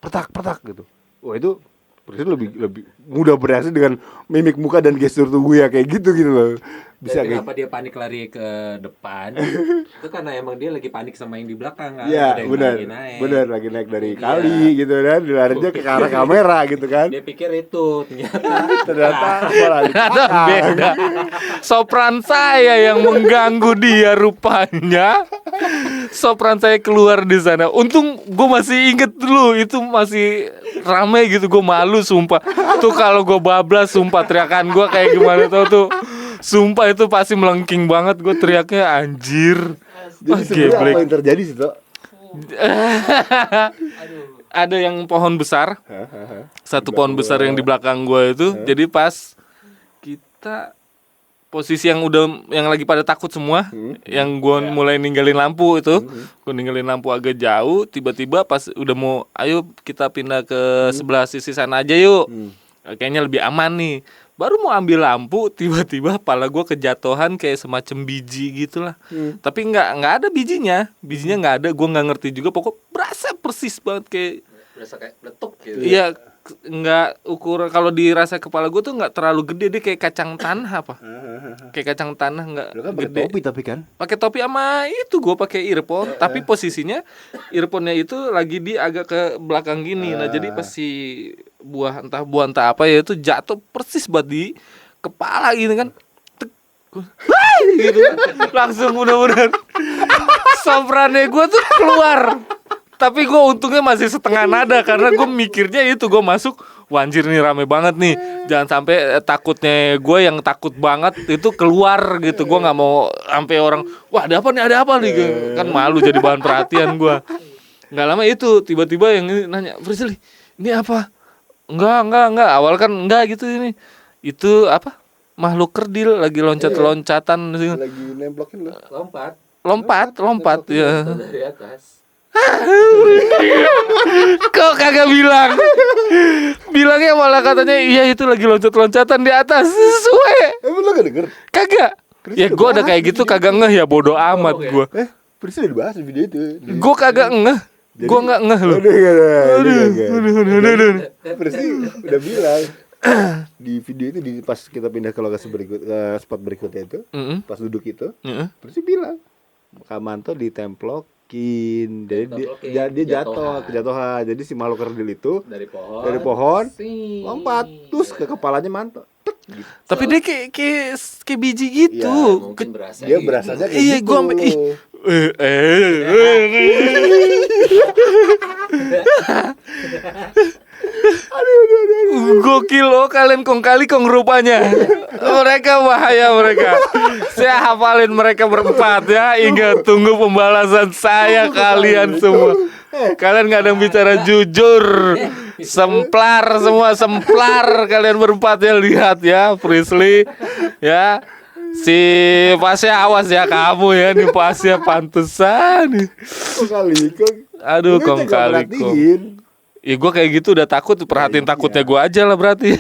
S1: pertak gitu. Wah itu Frisly lebih mudah bereaksi dengan mimik muka dan gestur tubuh ya kayak gitu loh. Bisa
S3: Dan
S1: kayak
S3: kenapa dia panik lari ke depan? Itu karena emang dia lagi panik sama yang di belakang kan.
S1: Iya
S3: Ada yang
S1: benar,
S3: lagi naik.
S1: benar lagi naik dari
S3: Iya.
S1: kali gitu kan, dilarinya ke arah kamera gitu kan.
S3: Dia pikir itu ternyata
S1: Ternyata malah di
S2: Ada
S1: belakang.
S2: beda. Sopran saya yang mengganggu dia rupanya. Sopran saya keluar di sana. Untung gue masih inget dulu itu masih rame gitu. Gue malu sumpah. Tuh kalau gue bablas sumpah teriakan gue kayak gimana tau tuh. Sumpah itu pasti melengking banget gue teriaknya anjir.
S1: Jadi sebenarnya apa yang terjadi sih Tok?
S2: Ada yang pohon besar. Satu pohon besar yang di belakang gue itu. Jadi pas kita posisi yang lagi pada takut semua, yang gue mulai ninggalin lampu itu, gue ninggalin lampu agak jauh, tiba-tiba pas udah mau, ayo kita pindah ke sebelah sisi sana aja yuk, kayaknya lebih aman nih. Baru mau ambil lampu, tiba-tiba kepala gue kejatuhan kayak semacam biji gitulah. Tapi nggak ada bijinya nggak ada, gue nggak ngerti juga, pokok berasa persis banget kayak,
S3: berasa kayak letuk gitu.
S2: iya nggak ukuran kalau dirasa kepala gue tuh nggak terlalu gede, dia kayak kacang tanah apa, kayak kacang tanah nggak
S1: Lu kan pakai
S2: gede.
S1: topi tapi kan.
S2: Pakai topi sama itu gue pakai earphone, tapi posisinya earphone-nya itu lagi di agak ke belakang gini. Nah, jadi pas si buah entah apa ya itu jatuh persis buat di kepala gini kan. Tek. Hai! Gitu. Langsung bener-bener soprannya gue tuh keluar. Tapi gue untungnya masih setengah nada karena gue mikirnya itu gue masuk, wah anjir nih rame banget nih, jangan sampai takutnya gue yang takut banget itu keluar gitu. Gue nggak mau sampai orang, wah ada apa nih kan malu jadi bahan perhatian gue. Nggak lama itu tiba-tiba yang ini nanya, Frisly ini apa? Enggak awal kan enggak gitu, ini itu apa, makhluk kerdil lagi loncat-loncatan
S1: Lagi nemplokin lu.
S2: lompat ya.
S3: Dari atas.
S2: Kok kagak bilang? Bilangnya malah katanya iya itu lagi loncat-loncatan di atas. Sesuai.
S1: Emang lu gak denger?
S2: Kagak. Ya gue ada kayak gitu kagak ngeh ya, bodoh amat gue.
S1: Frisly udah dibahas di video itu.
S2: Gue kagak ngeh. Gue nggak ngeh loh.
S1: Aduh. Frisly udah bilang di video itu pas kita pindah ke lokasi spot berikutnya itu, pas duduk itu, Frisly bilang Kak Manto ditemplokin, jadi dia jatuh kejatuhan. Jadi si makhluk kerdil itu
S3: Dari
S1: pohon lompat terus ke kepalanya Manto. Gitu.
S2: Tapi dia kayak biji gitu.
S3: Ya, mungkin berasa
S1: Dia
S3: gitu.
S1: berasanya kayak
S2: Iya,
S1: gitu.
S2: gua sampai gokil loh kalian kong kali kong rupanya. Mereka bahaya mereka. Saya hafalin mereka berempat ya. Ingat, tunggu pembalasan saya kalian semua. Kalian nggak ada yang bicara jujur. Semplar semua, semplar kalian berempat ya, lihat ya Frisly ya. Si Pasnya awas ya kamu ya, nih Pasnya pantesan. Aduh kong kali kong. Ya gue kayak gitu udah takut, perhatiin takutnya gue aja lah berarti.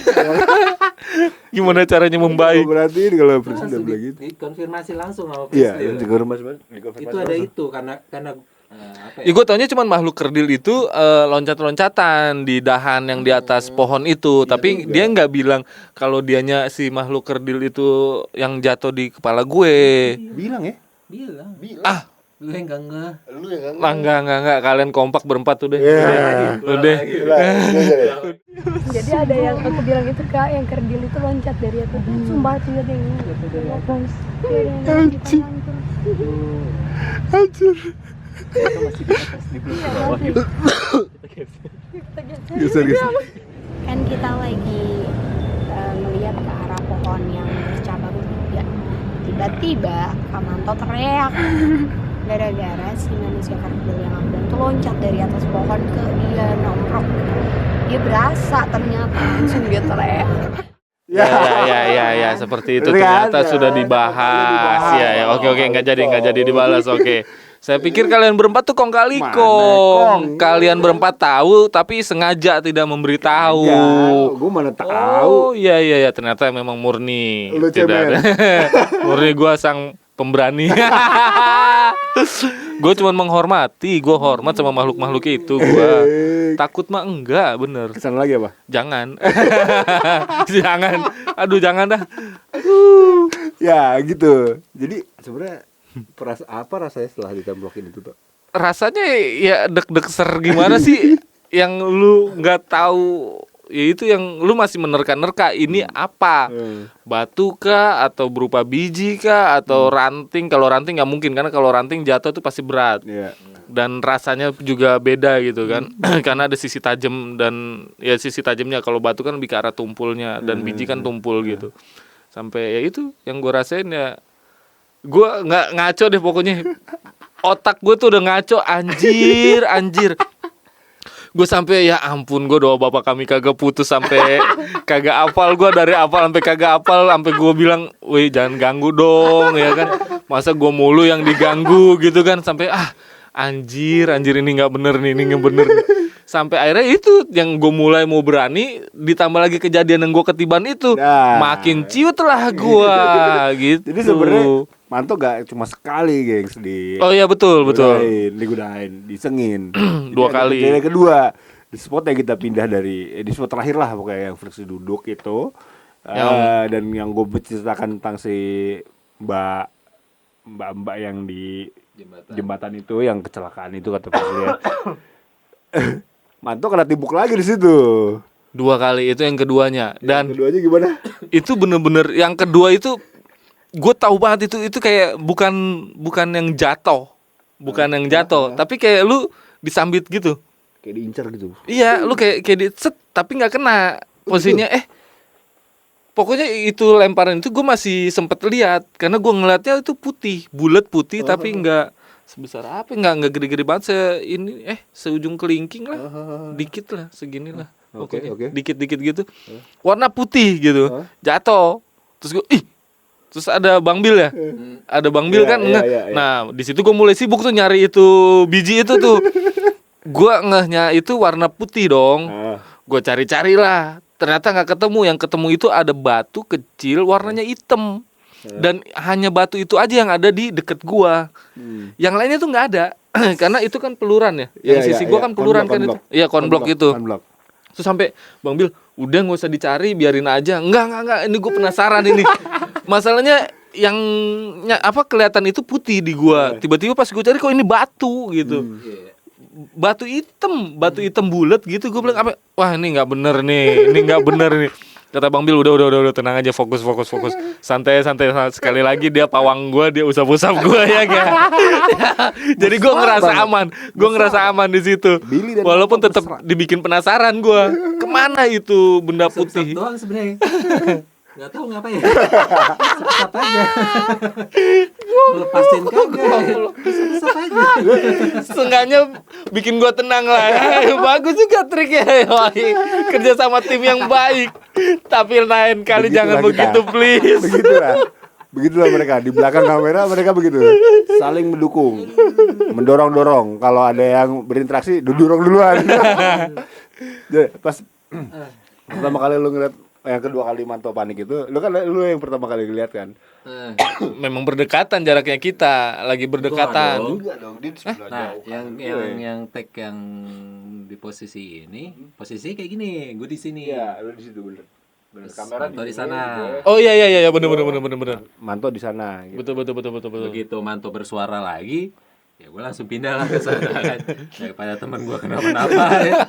S2: Gimana caranya membaik?
S1: Berarti kalau Frisly udah
S3: Langsung
S1: bilang gitu.
S3: dikonfirmasi langsung sama
S1: Iya,
S3: Frisly.
S1: dikonfirmasi.
S3: Itu ada itu karena apa
S2: Ya gue taunya cuma makhluk kerdil itu loncat-loncatan di dahan yang di atas pohon itu. Tapi dia nggak bilang kalau dianya si makhluk kerdil itu yang jatuh di kepala gue.
S1: Bilang ya?
S3: Bilang.
S2: Ah,
S3: Lu yang enggak.
S1: Lu yang
S2: enggak. Kalian kompak berempat tuh deh.
S1: Iya.
S2: Udah.
S5: Jadi ada yang aku bilang itu Kak, yang kerdil itu loncat dari atas. Sumpah tuh ada yang dari atas.
S1: Hancur. Geser.
S5: Kan kita lagi melihat ke arah pohon yang bercabang tiga. Tiba-tiba Kak Manto teriak gara-gara si manusia kerdil yang aku bilang tuh loncat dari atas pohon ke dia nongkrong. Dia berasa ternyata langsung dia teriak.
S2: Ya, seperti itu ternyata sudah dibahas. Ya, oke, nggak jadi dibalas, oke. Saya pikir kalian berempat tuh kong kali
S1: Mana
S2: kong. Kalian berempat tahu tapi sengaja tidak memberitahu.
S1: Ya, gue mana tahu.
S2: Oh iya iya ternyata memang murni.
S1: Lu
S2: Tidak
S1: cemen.
S2: murni gua sang pemberani. Gue cuma menghormati, gue hormat sama makhluk-makhluk itu gua. Takut mah enggak, bener.
S1: Kesana lagi apa?
S2: Jangan. Jangan. Aduh jangan dah.
S1: Ya gitu. Jadi sebenarnya apa rasanya setelah ditemblokin itu tuh?
S2: Rasanya ya deg-deg ser gimana sih yang lu nggak tahu, ya itu yang lu masih menerka-nerka ini apa, batu kah atau berupa biji kah atau ranting. Kalau ranting nggak mungkin karena kalau ranting jatuh tuh pasti berat.
S1: Iya.
S2: Dan rasanya juga beda gitu kan. Karena ada sisi tajam dan ya sisi tajamnya. Kalau batu kan lebih ke arah tumpulnya dan biji kan tumpul gitu. Sampai ya itu yang gue rasain ya, gue nggak ngaco deh pokoknya. Otak gue tuh udah ngaco, anjir. Gue sampai ya ampun, gue doa bapak kami kagak putus sampai kagak apal. Gue dari apal sampai kagak apal, sampai gue bilang, weh jangan ganggu dong ya kan. Masa gue mulu yang diganggu gitu kan. Sampai anjir ini nggak bener nih, ini nggak bener nih. Sampai akhirnya itu yang gue mulai mau berani, ditambah lagi kejadian yang gue ketiban itu,
S1: Nah.
S2: makin ciut lah gue gitu.
S1: Jadi sebenarnya Manto gak cuma sekali, gengs,
S2: Oh iya betul.
S1: digunain, disengin.
S2: Dua
S1: Jadi ada
S2: kali.
S1: kejadian kedua di spot yang kita pindah dari di spot terakhir lah pokoknya yang friksi duduk itu. Dan yang gue berceritakan tentang si mbak yang di jembatan itu yang kecelakaan itu kata dia. Manto kena tibuk lagi di situ.
S2: 2 kali itu yang keduanya. Dan
S1: Yang keduanya gimana?
S2: itu bener-bener yang kedua itu gue tahu banget itu kayak bukan yang jatuh, tapi kayak lu disambit gitu.
S1: Kayak diincar gitu.
S2: Iya, lu kayak di set tapi nggak kena posisinya. Pokoknya itu lemparan itu gue masih sempet lihat karena gue ngeliatnya itu putih, bulat putih tapi nggak sebesar apa, nggak gede-gede banget ini seujung kelingking lah, dikit lah segini lah.
S1: Oke.
S2: Dikit-dikit gitu, warna putih gitu, jatuh. Terus gue terus ada Bang Bil ya, ada Bang Bil kan.
S1: Iya.
S2: Nah di situ gue mulai sibuk tuh nyari itu biji itu tuh. Gue ngehnya itu warna putih dong. Gue cari-cari lah, ternyata nggak ketemu. Yang ketemu itu ada batu kecil warnanya hitam. Dan hanya batu itu aja yang ada di deket gua. Yang lainnya tuh nggak ada. Karena itu kan peluran ya. Yang sisi gua kan peluran kan itu. Iya, konblok itu. Terus sampai Bang Bil, udah nggak usah dicari, biarin aja. Enggak, ini gue penasaran ini. Masalahnya yang kelihatan itu putih di gua. Tiba-tiba pas gue cari kok ini batu gitu. Batu hitam bulat gitu. Gue bilang wah ini nggak bener nih. Kata Bang Bil, udah tenang aja, fokus. Santai sekali lagi dia pawang gua, dia usap-usap gua ya kan. Jadi gua ngerasa aman di situ. Walaupun tetap dibikin penasaran gua. Kemana itu benda putih?
S4: doang sebenarnya. Nggak tahu ngapain. Sap aja. Lepasin kagak. Sap aja.
S2: Seenggaknya bikin gua tenang lah. Bagus juga triknya. Kerja sama tim yang baik. Tapi lain kali jangan begitu, please.
S1: Begitulah mereka di belakang kamera, mereka begitu saling mendukung, mendorong. Kalau ada yang berinteraksi, dorong duluan. Jadi, pas pertama kali lu ngeliat, yang kedua kali Manto panik itu, lu yang pertama kali ngeliat kan?
S2: Memang berdekatan jaraknya, kita lagi berdekatan.
S1: Enggak dong, dia di sebelah
S4: Nah,
S1: jauh.
S4: yang tag yang di posisi ini, posisi kayak gini, gue di sini.
S1: Iya, lu di situ bener. Kamera
S4: Manto di sana.
S2: Oh iya bener.
S1: Manto di sana. Gitu.
S2: Betul.
S4: Begitu Manto bersuara lagi, ya gue langsung pindah lah ke sana kan. Daripada teman gue kenapa-napa ya.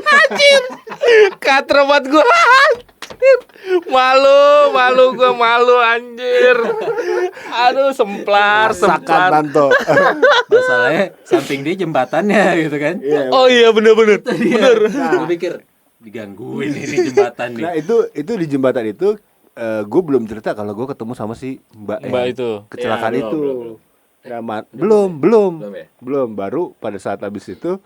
S2: Anjir, katrobat gue. Malu anjir. Aduh, semplar.
S1: Manto.
S4: Masalahnya samping dia jembatannya gitu kan.
S2: Oh iya bener.
S4: Gue pikir digangguin ini jembatan nih.
S1: Nah itu di jembatan itu gue belum cerita kalau gue ketemu sama si mbak
S2: itu.
S1: kecelakaan
S4: Ya,
S1: itu.
S4: belum.
S1: Belum. Baru pada saat habis itu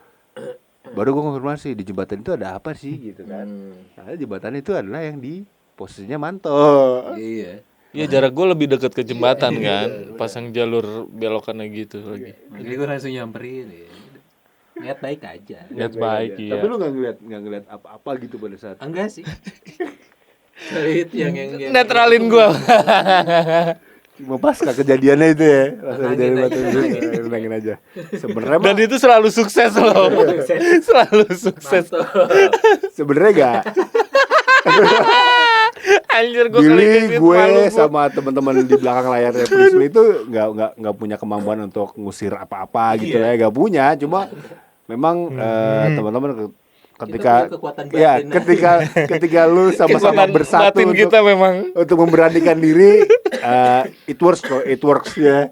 S1: baru gue konfirmasi di jembatan itu ada apa sih gitu kan. Nah jembatan itu adalah yang di posisinya Manto.
S4: Iya.
S2: Iya, jarak gue lebih dekat ke jembatan kan, pasang jalur belokannya gitu lagi.
S4: Makanya gue langsung nyamperin ya. Niat baik aja.
S2: Niat baik, iya.
S1: Tapi lu nggak ngeliat apa-apa gitu pada saat
S4: Enggak sih. Dari itu yang
S2: Netralin gue.
S1: cuma pasca kejadiannya itu ya, pas
S4: Tenangin
S1: kejadian
S4: aja,
S1: batu itu tenangin aja. Sebenarnya
S2: Dan itu selalu sukses loh. Selalu sukses.
S1: sebenarnya enggak.
S2: Anjir gue kali
S1: Billy,
S2: gitu
S1: gue
S2: malu gua.
S1: sama teman-teman di belakang layarnya Frisly itu nggak punya kemampuan untuk ngusir apa-apa gitu ya, nggak punya. Cuma memang teman-teman ketika
S4: punya kekuatan
S1: ya
S4: batin.
S1: ketika lu sama-sama
S2: Kekuatan
S1: bersatu
S2: batin
S1: untuk
S2: kita memang.
S1: memberanikan diri, it works ya.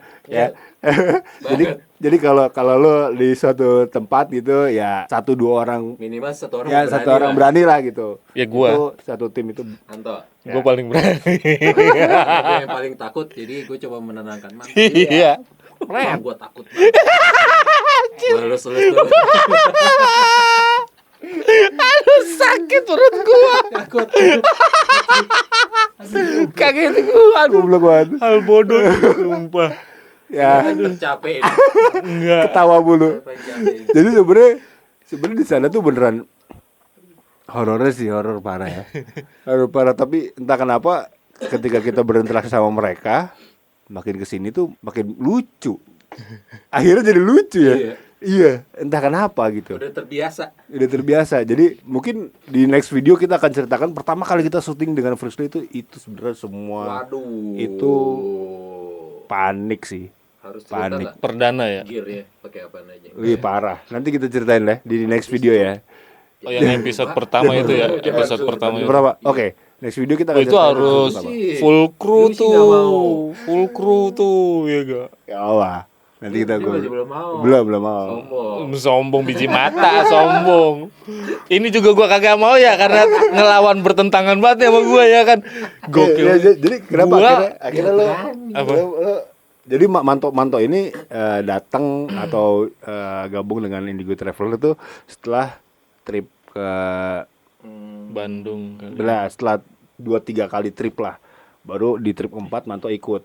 S1: jadi kalau lu di suatu tempat gitu ya 1-2 orang
S4: minimal satu orang
S1: ya satu orang berani lah gitu.
S2: Ya gua.
S1: Itu satu tim itu
S4: Anto.
S2: Gue paling berani.
S4: Gue yang paling takut, jadi gue coba menenangkan Mang.
S2: Iya.
S4: Mang, gue takut banget. Gue lulus dulu.
S2: Sakit perut gua.
S4: Takut.
S2: Kaget gua. Aduh.
S1: goblok banget.
S2: Hal bodoh sumpah.
S1: Ya
S4: Capek.
S2: Enggak.
S1: ketawa mulu. Jadi sebenarnya di sana tuh beneran horornya sih, horor parah ya. Horor parah, tapi entah kenapa ketika kita berinteraksi sama mereka makin kesini tuh makin lucu. Akhirnya jadi lucu ya. Iya, entah kenapa gitu.
S4: Udah
S1: terbiasa. Jadi mungkin di next video kita akan ceritakan pertama kali kita syuting dengan Frisly itu sebenarnya semua
S4: Waduh.
S1: itu panik sih.
S4: Harus
S1: panik.
S4: cerita
S2: Perdana ya.
S4: nggak? Gearnya pakai apaan aja.
S1: Wih parah. Nanti kita ceritain lah di next video ya.
S2: Oh yang episode pertama itu ya, episode pertama itu.
S1: Berapa? Oke, next video kita akan
S2: Itu
S1: ceritain
S2: harus
S1: episode pertama.
S2: full crew
S4: Lu sih nggak mau.
S2: tuh. Full crew tuh, ya gak?
S1: Ya Allah. Nanti kita
S4: Dia masih belum mau.
S1: belum mau.
S4: Sombong.
S2: Sombong biji mata, sombong. Ini juga gua kagak mau ya karena ngelawan bertentangan banget ya sama gua ya kan. Gokil.
S1: Ya, jadi kenapa
S2: Gua-
S1: akhirnya lo
S2: Apa?
S1: jadi Manto ini datang atau gabung dengan Indigo Traveler itu setelah trip ke
S2: Bandung kan.
S1: setelah 2-3 kali trip lah. Baru di trip 4 Manto ikut.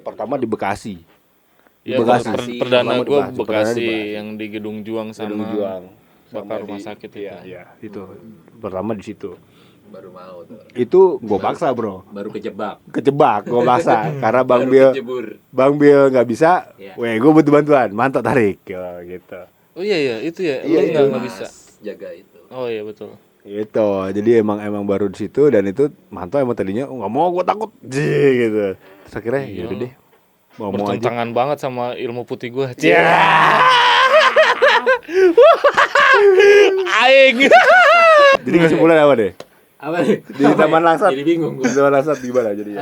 S1: Pertama di Bekasi.
S2: Ya,
S1: Bekasi.
S2: perdana
S1: Pertama di
S2: gua
S1: Bekasi. Perdana di
S2: Bekasi
S1: Bekasi.
S2: yang di Gedung Juang sama
S1: Gedung Juang.
S2: bakar
S1: Sama
S2: rumah
S1: di-
S2: sakit itu.
S1: Iya, itu. Pertama di situ.
S4: Baru mau tuh.
S1: Itu gue paksa, Bro.
S4: Baru kejebak.
S1: Kejebak, gue paksa karena
S4: Baru kejebur.
S1: Bang Bill nggak bisa,
S4: Iya.
S1: weh gue butuh bantuan, Manto tarik, gitu.
S2: Oh iya itu ya.
S1: Iya,
S2: Lu
S1: iya.
S2: nggak bisa.
S4: Jaga itu.
S2: Oh iya betul.
S1: Gitu, jadi emang baru di situ dan itu Manto emang tadinya nggak mau, gue takut, gitu. Terus akhirnya
S2: Iya.
S1: yaudah deh, mau aja.
S2: Bertentangan banget sama ilmu putih gua.
S1: Iya.
S2: Aing.
S1: Jadi kesimpulan apa deh?
S4: Apa nih?
S1: Di Taman Langsat.
S4: Jadi bingung
S1: Di
S4: gue.
S1: Taman Langsat gimana jadinya?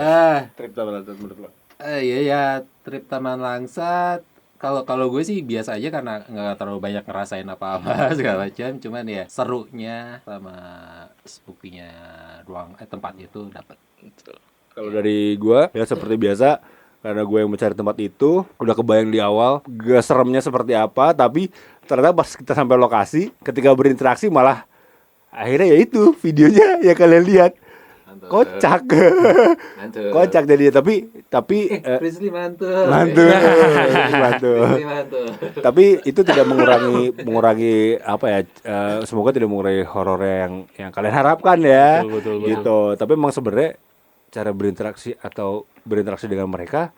S1: Trip Taman Langsat menurut lo?
S4: Iya ya, trip Taman Langsat. Kalau gue sih biasa aja karena nggak terlalu banyak ngerasain apa-apa segala macam. Cuman ya serunya sama spooky-nya tempat itu dapat.
S1: Kalau dari gua ya seperti biasa, karena gue yang mencari tempat itu udah kebayang di awal gak seremnya seperti apa, tapi ternyata pas kita sampai lokasi ketika berinteraksi malah akhirnya ya itu videonya ya kalian lihat kocak.
S4: Mantul.
S1: Kocak jadinya, tapi
S4: Frisly mantul.
S1: mantul.
S4: Frisly mantul.
S1: Tapi itu tidak mengurangi apa ya, semoga tidak mengurangi horornya yang kalian harapkan ya.
S2: Betul.
S1: Gitu. Tapi memang sebenarnya cara berinteraksi dengan mereka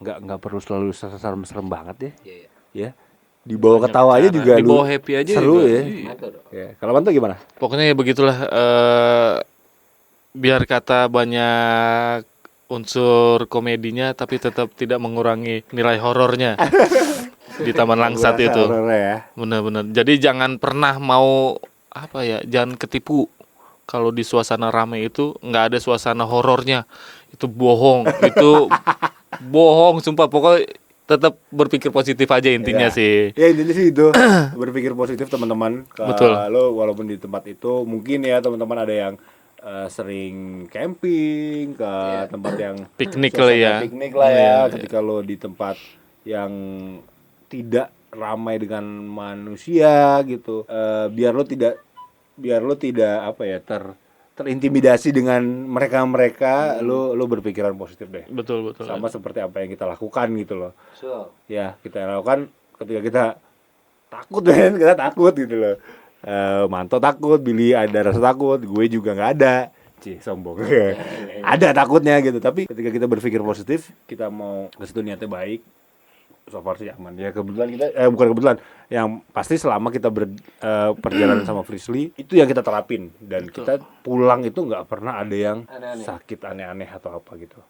S1: nggak perlu selalu serem-serem banget ya.
S4: Iya.
S1: Ya. Dibawa ketawa aja juga
S2: Dibawa happy aja
S1: seru
S2: juga.
S1: ya.
S4: Mantul dong.
S1: Ya. Kalau Manto gimana?
S2: Pokoknya ya begitulah. Biar kata banyak unsur komedinya, tapi tetap tidak mengurangi nilai horornya di Taman Langsat
S1: Gua rasa
S2: itu.
S1: horornya ya.
S2: Benar-benar. Jadi jangan pernah mau jangan ketipu kalau di suasana ramai itu nggak ada suasana horornya. Itu bohong. Itu bohong, sumpah. Pokoknya tetap berpikir positif aja intinya
S1: Ya.
S2: sih.
S1: Ya intinya sih itu berpikir positif teman-teman.
S2: Betul.
S1: Kalau walaupun di tempat itu mungkin ya teman-teman ada yang sering camping ke tempat yang
S2: Piknik
S1: suasana
S2: lah ya.
S1: Piknik lah ya.
S2: Iya.
S1: Ketika lo di tempat yang tidak ramai dengan manusia gitu, biar lo tidak terintimidasi dengan mereka, lu berpikiran positif deh.
S2: Betul.
S1: Sama seperti apa yang kita lakukan gitu loh. Ya, kita lakukan ketika kita takut men, kita takut gitu loh. Manto takut, Billy ada rasa takut, gue juga nggak ada. Sombong. Ada takutnya gitu, tapi ketika kita berpikir positif, kita mau ke situ niatnya baik. So far sih aman. Ya kebetulan kita bukan kebetulan, yang pasti selama kita perjalanan sama Frisly itu yang kita terapin dan kita pulang itu nggak pernah ada yang
S4: Aneh-aneh.
S1: sakit aneh-aneh atau apa gitu.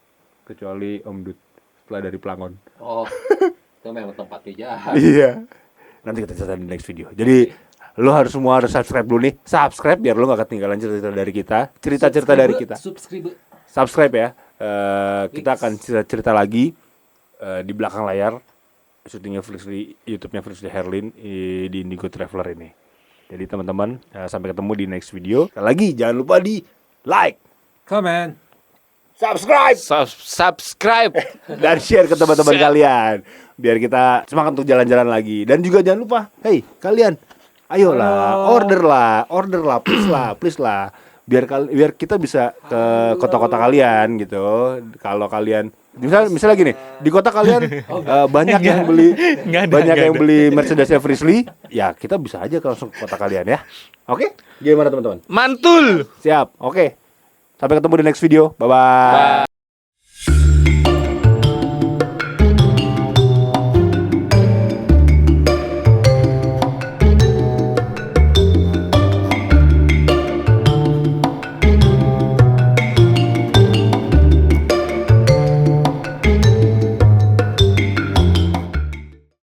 S1: Kecuali Om Dut setelah dari Pelangon.
S4: Oh, itu memang tempatnya jahat.
S1: Iya. Nanti kita cerita di next video. Jadi lu semua harus subscribe dulu nih. Subscribe biar lu gak ketinggalan cerita dari kita. Cerita-cerita dari kita. Subscribe ya. Kita akan cerita lagi di belakang layar syutingnya Frisly, YouTube-nya Frisly Herlin di Indigo Traveler ini. Jadi teman-teman, sampai ketemu di next video. Sekali lagi jangan lupa di like,
S4: Comment.
S1: subscribe dan share ke teman-teman kalian biar kita semangat untuk jalan-jalan lagi. Dan juga jangan lupa, hey kalian, ayolah order lah, please lah, biar kita bisa ke kota-kota kalian gitu. Kalau kalian misalnya gini, di kota kalian banyak yang beli Mercedes-nya Frisly, ya kita bisa aja langsung ke kota kalian ya. Oke? Gimana teman-teman?
S2: Mantul.
S1: Siap. Oke. Sampai ketemu di next video. Bye bye.